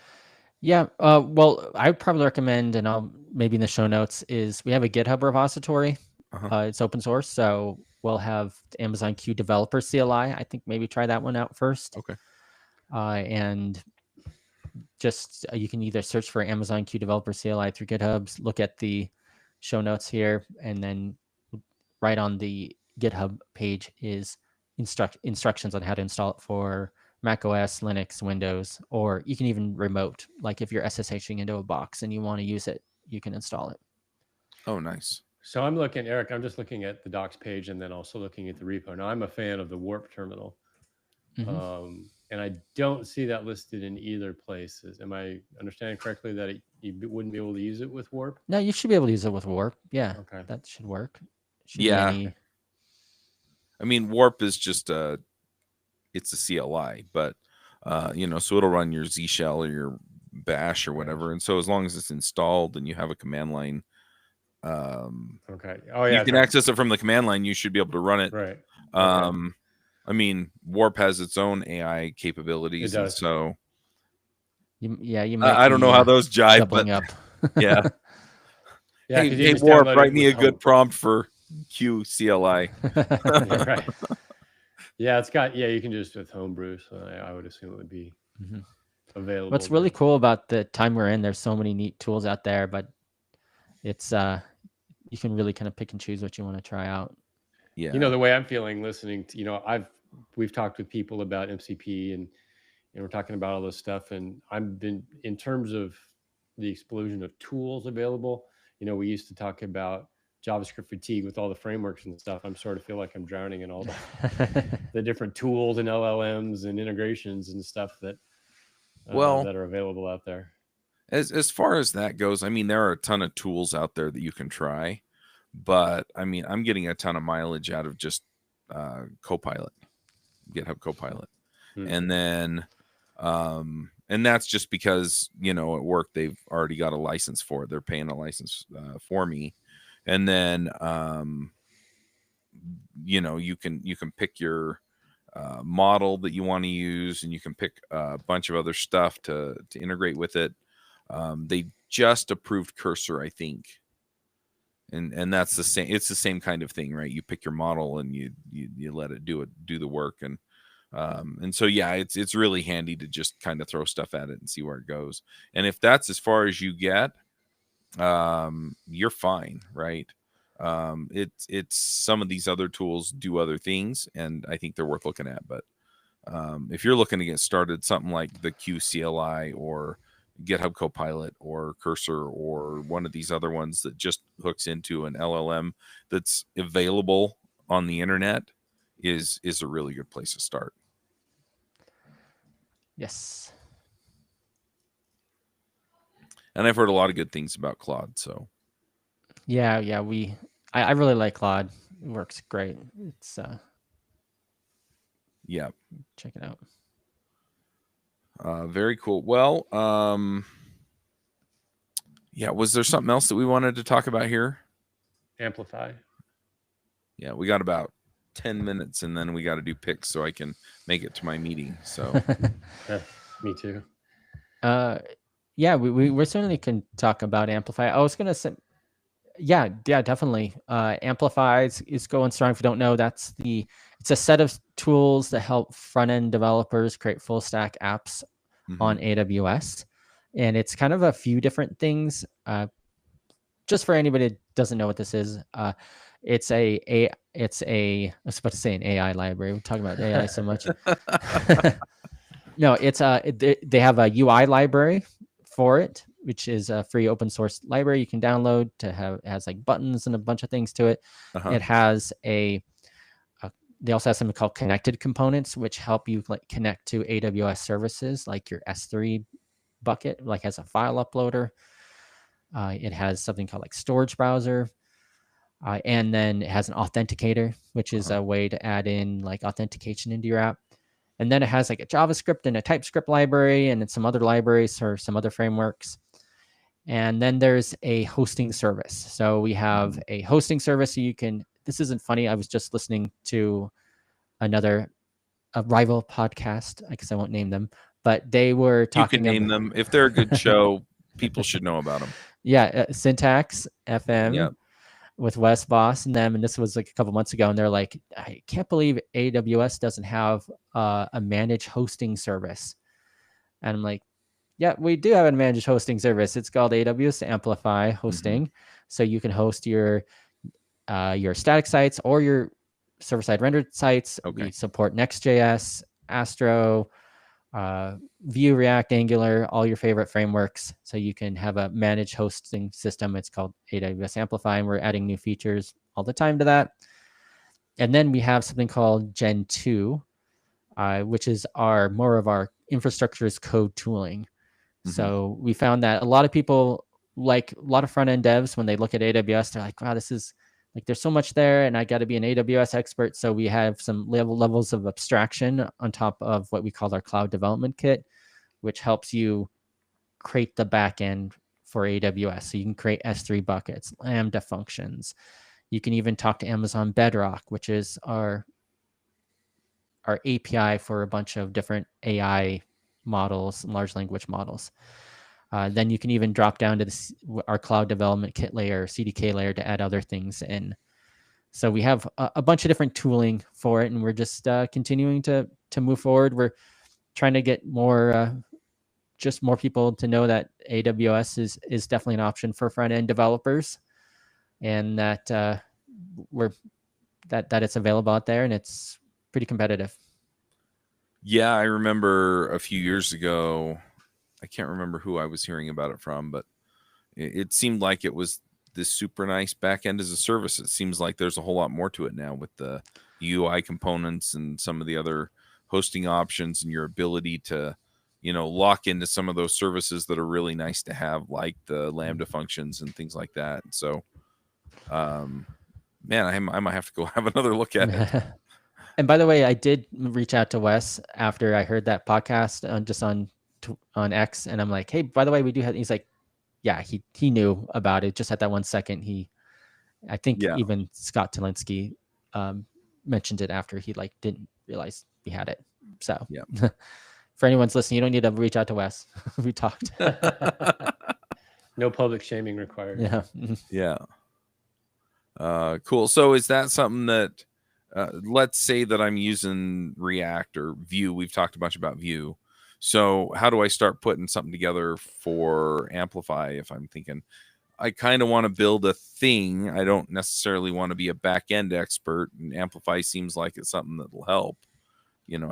Yeah. Well, I would probably recommend, and I'll maybe in the show notes, is we have a GitHub repository. It's open source, so we'll have the Amazon Q Developer CLI. I think maybe try that one out first. Okay. And just you can either search for Amazon Q Developer CLI through GitHub, look at the show notes here, and then right on the GitHub page is instructions on how to install it for Mac OS, Linux, Windows, or you can even remote. Like if you're SSHing into a box and you want to use it, you can install it. Oh, nice. So I'm looking, Eric, I'm just looking at the docs page and then also looking at the repo. Now I'm a fan of the Warp terminal. And I don't see that listed in either places. Am I understanding correctly that you wouldn't be able to use it with Warp? No, you should be able to use it with Warp. Yeah, Okay. that should work. I mean, Warp is just it's a CLI, but so it'll run your Z shell or your bash or whatever. And so as long as it's installed and you have a command line, okay. Oh yeah. You can access it from the command line. You should be able to run it. Right. Okay. I mean, Warp has its own AI capabilities, and so you might I don't know how those jive, but up. yeah. Yeah. Hey Warp, write me a good prompt for QCLI. Right. Yeah, it's got. Yeah, you can just with Homebrew, so I would assume it would be available. What's really cool about the time we're in, there's so many neat tools out there, but it's you can really kind of pick and choose what you want to try out. Yeah. The way I'm feeling listening to, we've talked with people about MCP and we're talking about all this stuff. And I've been, in terms of the explosion of tools available, we used to talk about JavaScript fatigue with all the frameworks and stuff. I'm sort of feel like I'm drowning in all the different tools and LLMs and integrations and stuff that are available out there. As far as that goes, I mean, there are a ton of tools out there that you can try. But I mean, I'm getting a ton of mileage out of just Copilot, GitHub Copilot. And then, and that's just because, at work, they've already got a license for it. They're paying a license for me. And then, you can pick your model that you want to use, and you can pick a bunch of other stuff to integrate with it. They just approved Cursor, I think. And that's the same. It's the same kind of thing, right? You pick your model and you let it do the work, and so yeah, it's really handy to just kind of throw stuff at it and see where it goes. And if that's as far as you get, you're fine, right? It's some of these other tools do other things, and I think they're worth looking at. But if you're looking to get started, something like the QCLI or GitHub Copilot or Cursor or one of these other ones that just hooks into an LLM that's available on the internet is a really good place to start. Yes. And I've heard a lot of good things about Claude. So yeah, I really like Claude. It works great. It's yeah, check it out. Very cool. Well, yeah, was there something else that we wanted to talk about here? Amplify. Yeah, we got about 10 minutes and then we got to do picks so I can make it to my meeting. So Me too. Yeah, we certainly can talk about Amplify. I was gonna say, yeah, definitely. Amplify is going strong. If you don't know, it's a set of tools that help front end developers create full stack apps on Mhm. AWS, and it's kind of a few different things. Just for anybody that doesn't know what this is, I was about to say an AI library. We're talking about AI so much. No, they have a UI library for it, which is a free open source library you can download it has like buttons and a bunch of things to it. Uh-huh. It has they also have something called connected components, which help you like connect to AWS services like your S3 bucket, like has a file uploader. It has something called like storage browser. And then it has an authenticator, which is Uh-huh. a way to add in like authentication into your app. And then it has like a JavaScript and a TypeScript library and then some other libraries or some other frameworks. And then there's a hosting service. So we have a hosting service. So this isn't funny. I was just listening to a rival podcast. I guess I won't name them, but they were You talking can name about, them. If they're a good show, people should know about them. yeah, Syntax FM. Yeah. With Wes Voss and them, and this was like a couple months ago, and they're like, I can't believe AWS doesn't have a managed hosting service. And I'm like, yeah, we do have a managed hosting service. It's called AWS Amplify Hosting. So you can host your static sites or your server-side rendered sites. Okay. We support Next.js, Astro, Vue, React, Angular, all your favorite frameworks. So you can have a managed hosting system. It's called AWS Amplify, and we're adding new features all the time to that. And then we have something called Gen 2, which is more of our infrastructure as code tooling. So we found that a lot of people, like a lot of front end devs, when they look at AWS, they're like, wow, this is like, there's so much there and I got to be an AWS expert. So we have some levels of abstraction on top of what we call our cloud development kit, which helps you create the backend for AWS. So you can create S3 buckets, Lambda functions. You can even talk to Amazon Bedrock, which is our API for a bunch of different AI models and large language models. Then you can even drop down to our cloud development kit layer, CDK layer, to add other things in. So we have a bunch of different tooling for it, and we're just continuing to move forward. We're trying to get more people to know that AWS is definitely an option for front end developers, and that that it's available out there, and it's pretty competitive. Yeah, I remember a few years ago, I can't remember who I was hearing about it from, but it seemed like it was this super nice backend as a service. It seems like there's a whole lot more to it now with the UI components and some of the other hosting options and your ability to, lock into some of those services that are really nice to have, like the Lambda functions and things like that. So, man, I might have to go have another look at it. And by the way, I did reach out to Wes after I heard that podcast on X, and I'm like, hey, by the way, we do have. He's like, yeah, he knew about it just at that 1 second. I think Yeah. even Scott Talinsky mentioned it after he like didn't realize we had it. So Yeah. For anyone's listening, you don't need to reach out to Wes. We talked. No public shaming required. Yeah. Yeah. Cool. So is that something that, let's say that I'm using React or Vue. We've talked a bunch about Vue. So how do I start putting something together for Amplify if I'm thinking I kind of want to build a thing? I don't necessarily want to be a back-end expert, and Amplify seems like it's something that will help.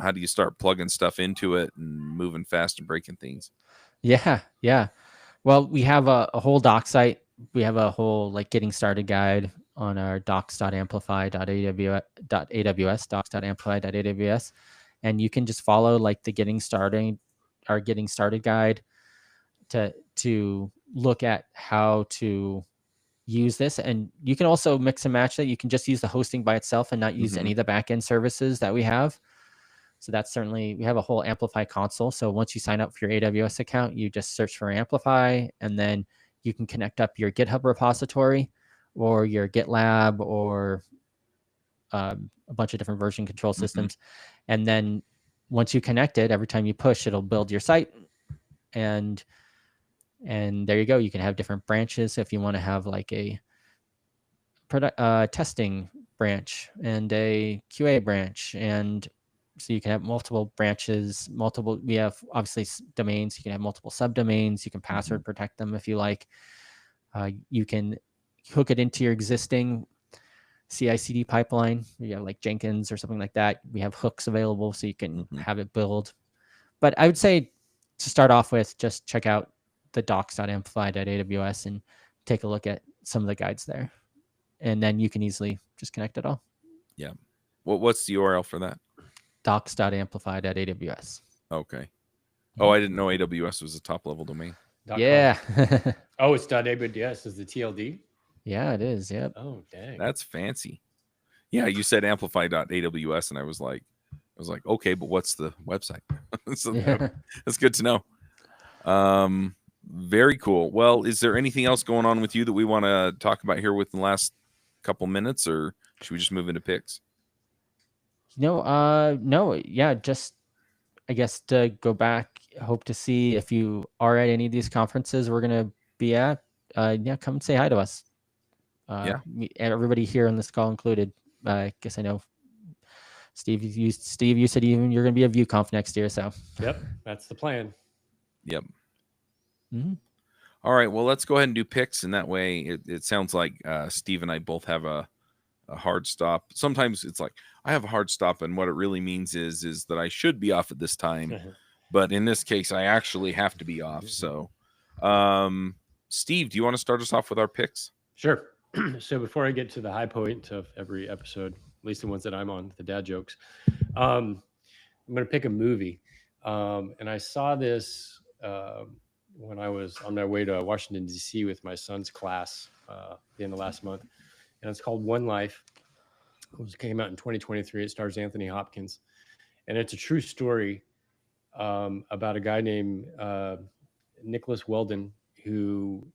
How do you start plugging stuff into it and moving fast and breaking things? Yeah. Well, we have a whole doc site. We have a whole like getting started guide on our docs.amplify.aws, docs.amplify.aws. And you can just follow like our getting started guide to look at how to use this. And you can also mix and match that. You can just use the hosting by itself and not use any of the backend services that we have. So that's certainly, we have a whole Amplify console. So once you sign up for your AWS account, you just search for Amplify, and then you can connect up your GitHub repository or your GitLab or a bunch of different version control systems. And then once you connect it, every time you push, it'll build your site. And And there you go. You can have different branches if you want to have like a testing branch and a QA branch. And so you can have multiple branches, we have obviously domains. You can have multiple subdomains. You can password protect them if you like. You can hook it into your existing CI/CD pipeline. You have like Jenkins or something like that. We have hooks available so you can have it build. But I would say to start off with, just check out the docs.amplify.aws and take a look at some of the guides there. And then you can easily just connect it all. Yeah. What's the URL for that? Docs.amplify.aws. Okay. Oh, I didn't know AWS was a top level domain. Yeah. Oh, it's .aws is the TLD? Yeah, it is. Yep. Oh, dang. That's fancy. Yeah, you said amplify.aws, and I was like, okay, but what's the website? So that's good to know. Very cool. Well, is there anything else going on with you that we want to talk about here within the last couple minutes, or should we just move into picks? No, yeah, just I guess to go back, hope to see if you are at any of these conferences we're gonna be at. Yeah, come and say hi to us. Everybody here on this call included. I guess I know Steve. You said even you're gonna be at ViewConf next year, so. Yep, that's the plan. Yep. Mm-hmm. All right. Well, let's go ahead and do picks, and that way it sounds like Steve and I both have a hard stop. Sometimes it's like I have a hard stop, and what it really means is that I should be off at this time, but in this case, I actually have to be off. So, Steve, do you want to start us off with our picks? Sure. So before I get to the high point of every episode, at least the ones that I'm on, the dad jokes, I'm going to pick a movie. And I saw this when I was on my way to Washington, D.C. with my son's class at the end of last month. And it's called One Life. It came out in 2023. It stars Anthony Hopkins. And it's a true story about a guy named Nicholas Weldon, who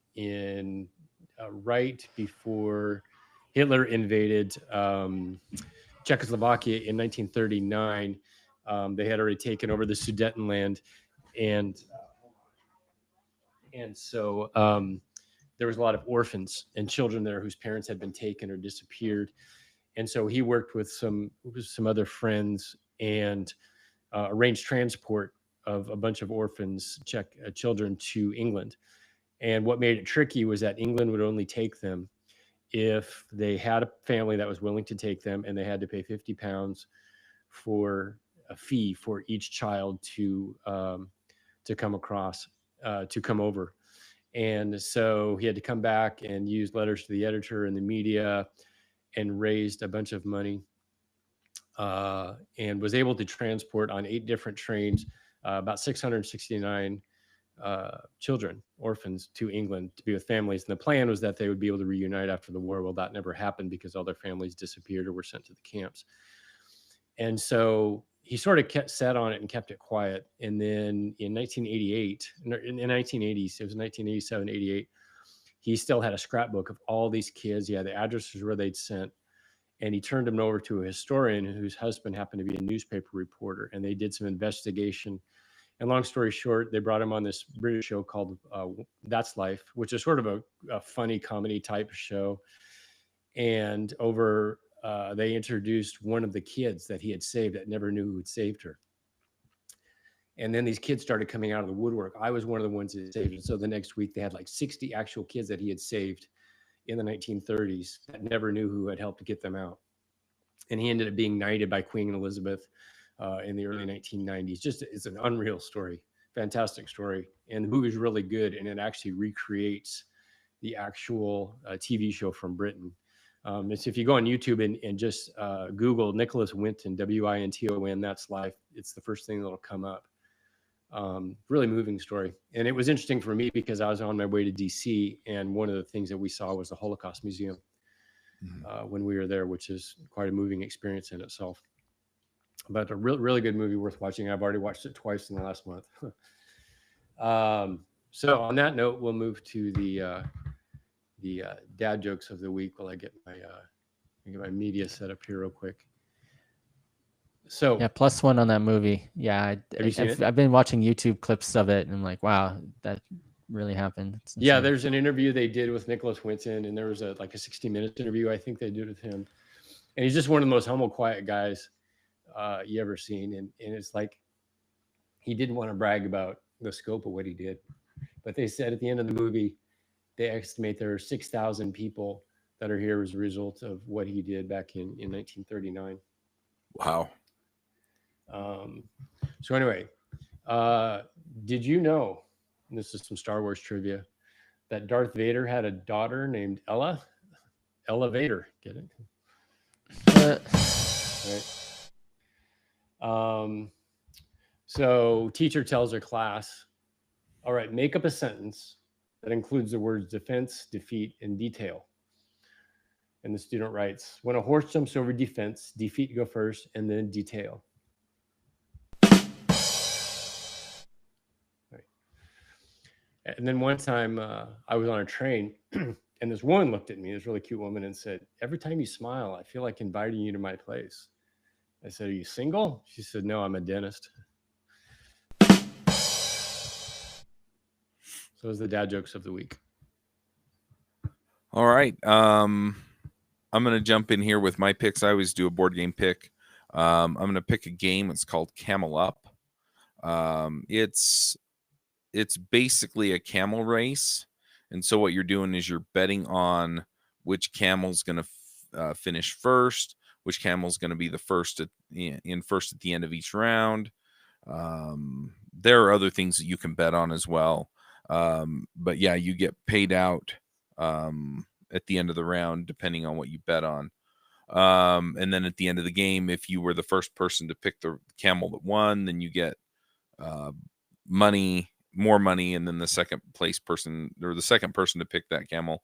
right before Hitler invaded Czechoslovakia in 1939, they had already taken over the Sudetenland, and so there was a lot of orphans and children there whose parents had been taken or disappeared, and so he worked with some other friends and arranged transport of a bunch of orphans, Czech children, to England. And what made it tricky was that England would only take them if they had a family that was willing to take them, and they had to pay £50 for a fee for each child to come across, to come over. And so he had to come back and use letters to the editor and the media and raised a bunch of money and was able to transport on 8 different trains about 669 children, orphans, to England to be with families. And the plan was that they would be able to reunite after the war. Well, that never happened because all their families disappeared or were sent to the camps. And so he sort of sat on it and kept it quiet. And then in 1988, in the 1980s, it was 1987, 88, he still had a scrapbook of all these kids. He had the addresses where they'd sent. And he turned them over to a historian whose husband happened to be a newspaper reporter. And they did some investigation. And long story short, they brought him on this British show called That's Life, which is sort of a funny comedy type show. And they introduced one of the kids that he had saved that never knew who had saved her. And then these kids started coming out of the woodwork. I was one of the ones that saved. And so the next week they had like 60 actual kids that he had saved in the 1930s that never knew who had helped to get them out. And he ended up being knighted by Queen Elizabeth in the early 1990s. Just, it's an unreal story, fantastic story. And the movie's really good. And it actually recreates the actual TV show from Britain. It's, if you go on YouTube and just Google Nicholas Winton, W-I-N-T-O-N, That's Life, it's the first thing that'll come up. Really moving story. And it was interesting for me because I was on my way to DC, and one of the things that we saw was the Holocaust Museum when we were there, which is quite a moving experience in itself. But a really good movie worth watching. I've already watched it twice in the last month. So on that note, we'll move to the dad jokes of the week while I get my media set up here real quick. So yeah, +1 on that movie. Yeah, have you seen it? I've been watching YouTube clips of it, and I'm like, wow, that really happened. It's Yeah, insane. there's an interview they did with Nicholas Winton, and there was a 60 Minutes interview I think they did with him, and he's just one of the most humble, quiet guys you ever seen, and it's like he didn't want to brag about the scope of what he did, but they said at the end of the movie they estimate there are 6,000 people that are here as a result of what he did back in 1939. Wow. So anyway, did you know, and this is some Star Wars trivia, that Darth Vader had a daughter named Ella Vader? Get it? Right. So teacher tells her class, all right, make up a sentence that includes the words defense, defeat, and detail. And the student writes, when a horse jumps over defense, defeat go first, and then detail. Right. And then one time I was on a train and this woman looked at me, this really cute woman, and said, every time you smile, I feel like inviting you to my place. I said, are you single? She said, no, I'm a dentist. So those are the dad jokes of the week. All right. I'm going to jump in here with my picks. I always do a board game pick. I'm going to pick a game. It's called Camel Up. It's basically a camel race. And so what you're doing is you're betting on which camel's going to finish first, which camel's going to be the first at the end of each round. There are other things that you can bet on as well. But yeah, you get paid out at the end of the round, depending on what you bet on. And then at the end of the game, if you were the first person to pick the camel that won, then you get more money. And then the second person to pick that camel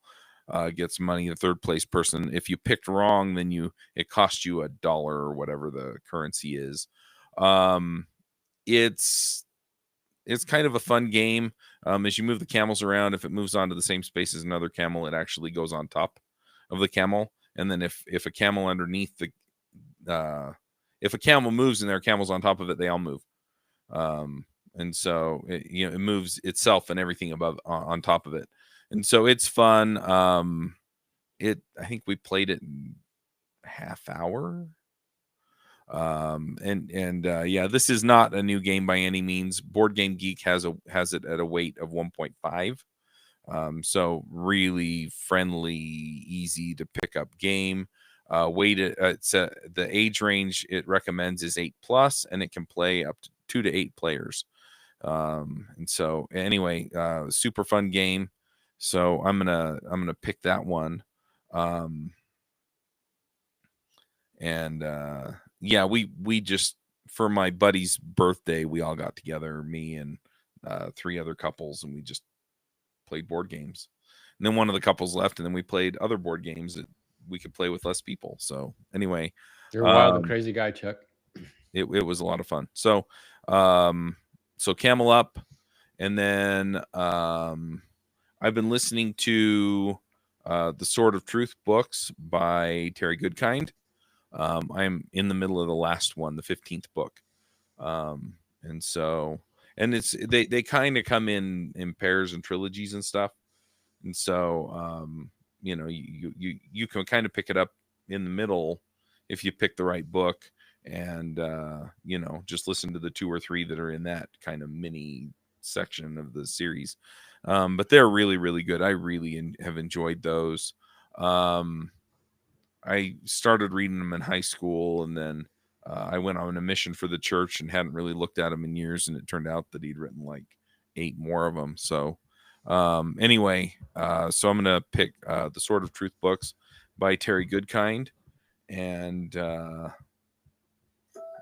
gets money. The third place person, if you picked wrong, then it costs you $1 or whatever the currency is. It's kind of a fun game. As you move the camels around, if it moves onto the same space as another camel, it actually goes on top of the camel. And then if a camel underneath if a camel moves and there are camels on top of it, they all move. And so it moves itself and everything above on top of it. And so it's fun. I think we played it in a half hour. Yeah, this is not a new game by any means. Board Game Geek has it at a weight of 1.5. So really friendly, easy to pick up game. The age range it recommends is 8+, and it can play up to 2 to 8 players. And so anyway, super fun game. So I'm gonna pick that one. Yeah, we just, for my buddy's birthday, we all got together, me and 3 other couples, and we just played board games. And then one of the couples left, and then we played other board games that we could play with less people. So anyway, you're a wild and crazy guy, Chuck. It was a lot of fun. So Camel Up, and then I've been listening to the Sword of Truth books by Terry Goodkind. I'm in the middle of the last one, the 15th book. And it's they kind of come in pairs and trilogies and stuff. And so you can kind of pick it up in the middle if you pick the right book, and just listen to the 2 or 3 that are in that kind of mini section of the series. But they're really, really good. I really have enjoyed those. I started reading them in high school, and then I went on a mission for the church and hadn't really looked at them in years, and it turned out that he'd written like 8 more of them. So anyway, so I'm going to pick the Sword of Truth books by Terry Goodkind. And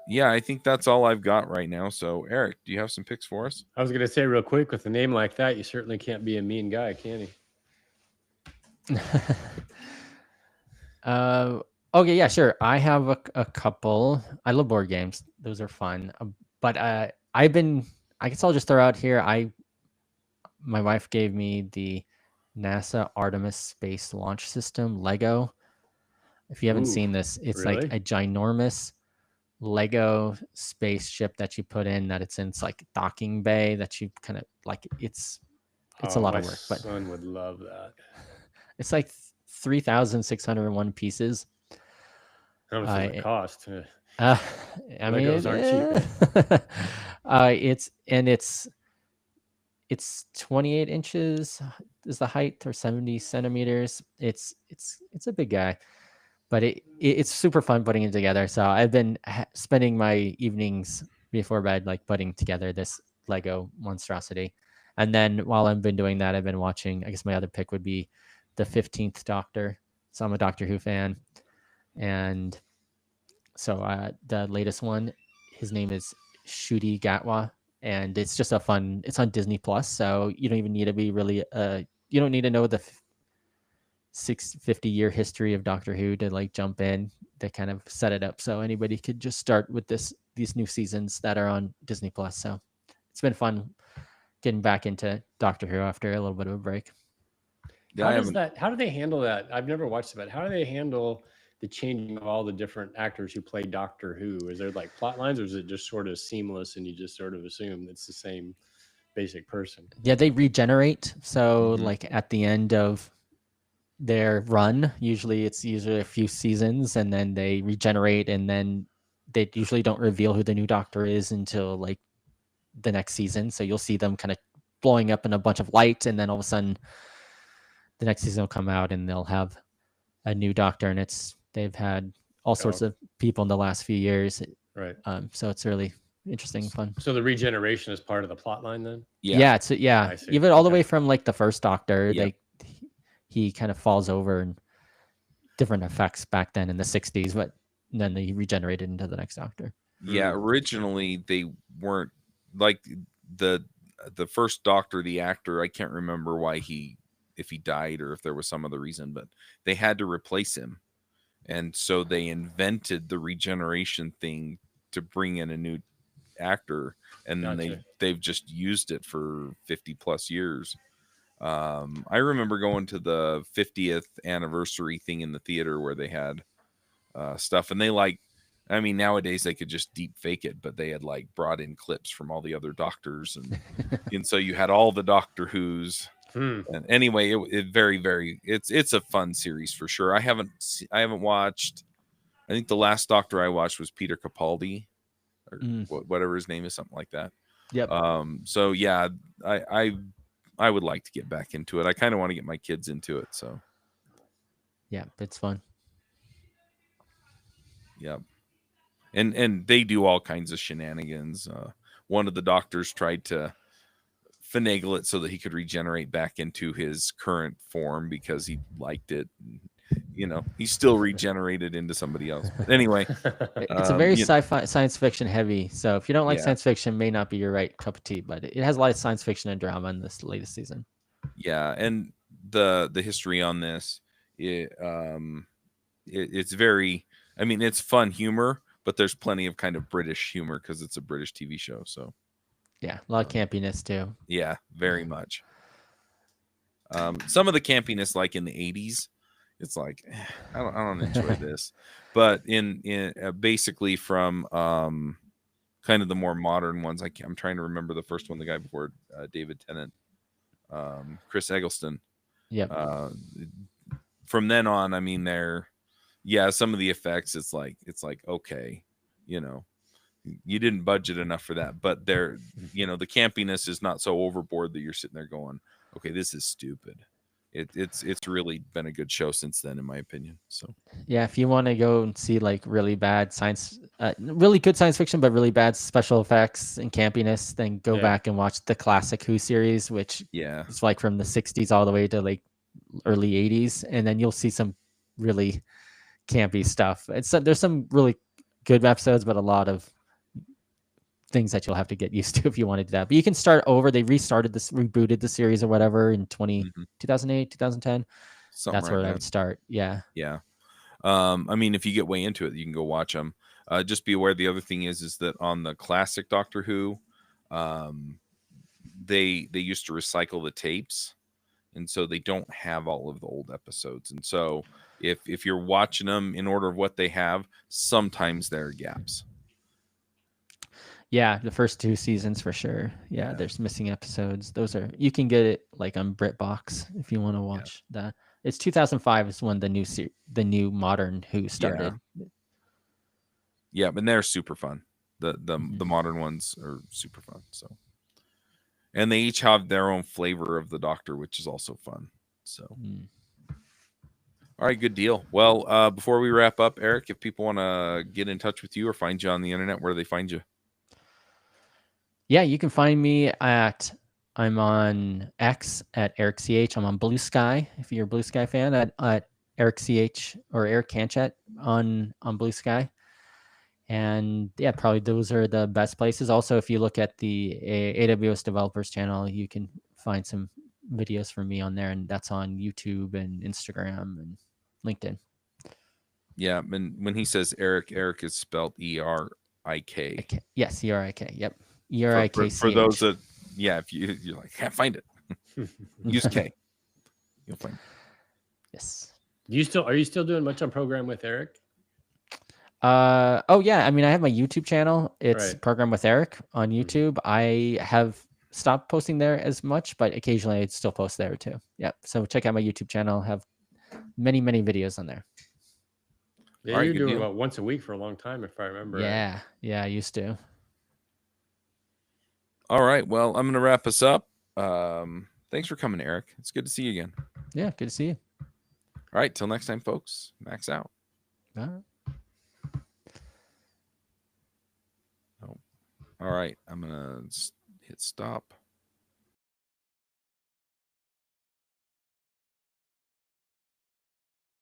yeah, I think that's all I've got right now. So Eric, do you have some picks for us? I was going to say real quick, with a name like that, you certainly can't be a mean guy, can you? Okay, yeah, sure. I have a couple. I love board games; those are fun. But I guess I'll just throw out here. My wife gave me the NASA Artemis Space Launch System Lego. If you haven't seen this, it's really? like a ginormous Lego spaceship that you put in. That it's in like docking bay. That you kind of like. It's It's a lot of My work, but son would love that. it's like 3,601 pieces. How much does it cost? Uh, I mean, Legos aren't cheap. It's 28 inches is the height, or 70 centimeters. It's a big guy, but it's super fun putting it together. So I've been spending my evenings before bed like putting together this Lego monstrosity, and then while I've been doing that, I've been watching. I guess my other pick would be the 15th Doctor. So I'm a Doctor Who fan, and so the latest one, his name is Ncuti Gatwa, and it's just a fun. It's on Disney Plus, so you don't even need to be really. You don't need to know the 650-year history of Doctor Who to like jump in. They kind of set it up so anybody could just start with these new seasons that are on Disney Plus. So it's been fun getting back into Doctor Who after a little bit of a break. Yeah, How do they handle that? I've never watched it, but how do they handle the changing of all the different actors who play Doctor Who? Is there like plot lines, or is it just sort of seamless and you just sort of assume it's the same basic person? Yeah, they regenerate. So Mhm. like at the end of their run, it's usually a few seasons, and then they regenerate, and then they usually don't reveal who the new Doctor is until like the next season. So you'll see them kind of blowing up in a bunch of light, and then all of a sudden the next season will come out and they'll have a new Doctor, and they've had all sorts of people in the last few years. Right. So it's really interesting and fun. So the regeneration is part of the plot line then? Yeah, I see. even all the Okay. way from like the first Doctor, Yep. he kind of falls over and different effects back then in the 60s, but then he regenerated into the next Doctor. Yeah, originally they weren't like the first Doctor, the actor. I can't remember why if he died or if there was some other reason, but they had to replace him, and so they invented the regeneration thing to bring in a new actor, and Gotcha. they've just used it for 50 plus years. I remember going to the 50th anniversary thing in the theater where they had stuff, and nowadays they could just deep fake it, but they had like brought in clips from all the other Doctors, and so you had all the Doctor Who's. And anyway, it very, very, it's a fun series for sure. I haven't watched. I think the last Doctor I watched was Peter Capaldi, or whatever his name is, something like that. Yep. So yeah, I would like to get back into it. I kind of want to get my kids into it. So yeah, it's fun. Yeah. And they do all kinds of shenanigans. One of the Doctors tried to finagle it so that he could regenerate back into his current form because he liked it. He still regenerated into somebody else. But anyway, it's a very sci-fi, science fiction heavy. So if you don't like science fiction, it may not be your right cup of tea, but it has a lot of science fiction and drama in this latest season. Yeah, and the history on this, it's very. I mean, it's fun humor, but there's plenty of kind of British humor because it's a British TV show. So yeah, a lot of campiness too. Yeah, very much. Some of the campiness, like in the 80s, it's like I don't enjoy this, but in basically from kind of the more modern ones, I'm trying to remember the first one, the guy before David Tennant, Chris Eggleston. Yeah. From then on, I mean, some of the effects, it's like okay, you didn't budget enough for that, but the campiness is not so overboard that you're sitting there going, okay, this is stupid. It's really been a good show since then, in my opinion. So yeah, if you want to go and see like really bad really good science fiction, but really bad special effects and campiness, then go back and watch the classic Who series, which is like from the 60s all the way to like early 80s, and then you'll see some really campy stuff. There's some really good episodes, but a lot of things that you'll have to get used to if you want to do that. But you can start over. They rebooted the series or whatever in 2008, 2010. That's where I would start. Yeah. Yeah. I mean, if you get way into it, you can go watch them. Just be aware. The other thing is that on the classic Doctor Who, they used to recycle the tapes, and so they don't have all of the old episodes. And so if you're watching them in order of what they have, sometimes there are gaps. Yeah, the first 2 seasons for sure. Yeah, Yeah. there's missing episodes. Those are you can get it like on BritBox if you want to watch that. It's 2005 is when the new modern Who started. Yeah, but they're super fun. The Mhm. modern ones are super fun. So, and they each have their own flavor of the Doctor, which is also fun. So, Mm. all right, good deal. Well, before we wrap up, Eric, if people want to get in touch with you or find you on the internet, where do they find you? Yeah, you can find me I'm on X at Eric CH. I'm on Blue Sky if you're a Blue Sky fan at Eric CH or Eric Kanchet on Blue Sky. And yeah, probably those are the best places. Also, if you look at the AWS developers channel, you can find some videos from me on there, and that's on YouTube and Instagram and LinkedIn. Yeah, and when he says Eric, Eric is spelled ERIK. Yes, ERIK. Yep, For those ERIKCH. that, yeah, if you're like, can't find it, use K. You'll find it. Yes. Are you still doing much on Program with Eric? Oh yeah, I mean I have my YouTube channel. It's Right. Program with Eric on YouTube. I have stopped posting there as much, but occasionally I still post there too. Yep. So check out my YouTube channel. Have many videos on there. Yeah, All right, you're good doing deal. about once a week for a long time, if I remember. Right? Yeah, I used to. All right, well, I'm going to wrap us up. Thanks for coming, Eric. It's good to see you again. Yeah, good to see you. All right, till next time, folks. Max out. All right. All right, I'm going to hit stop.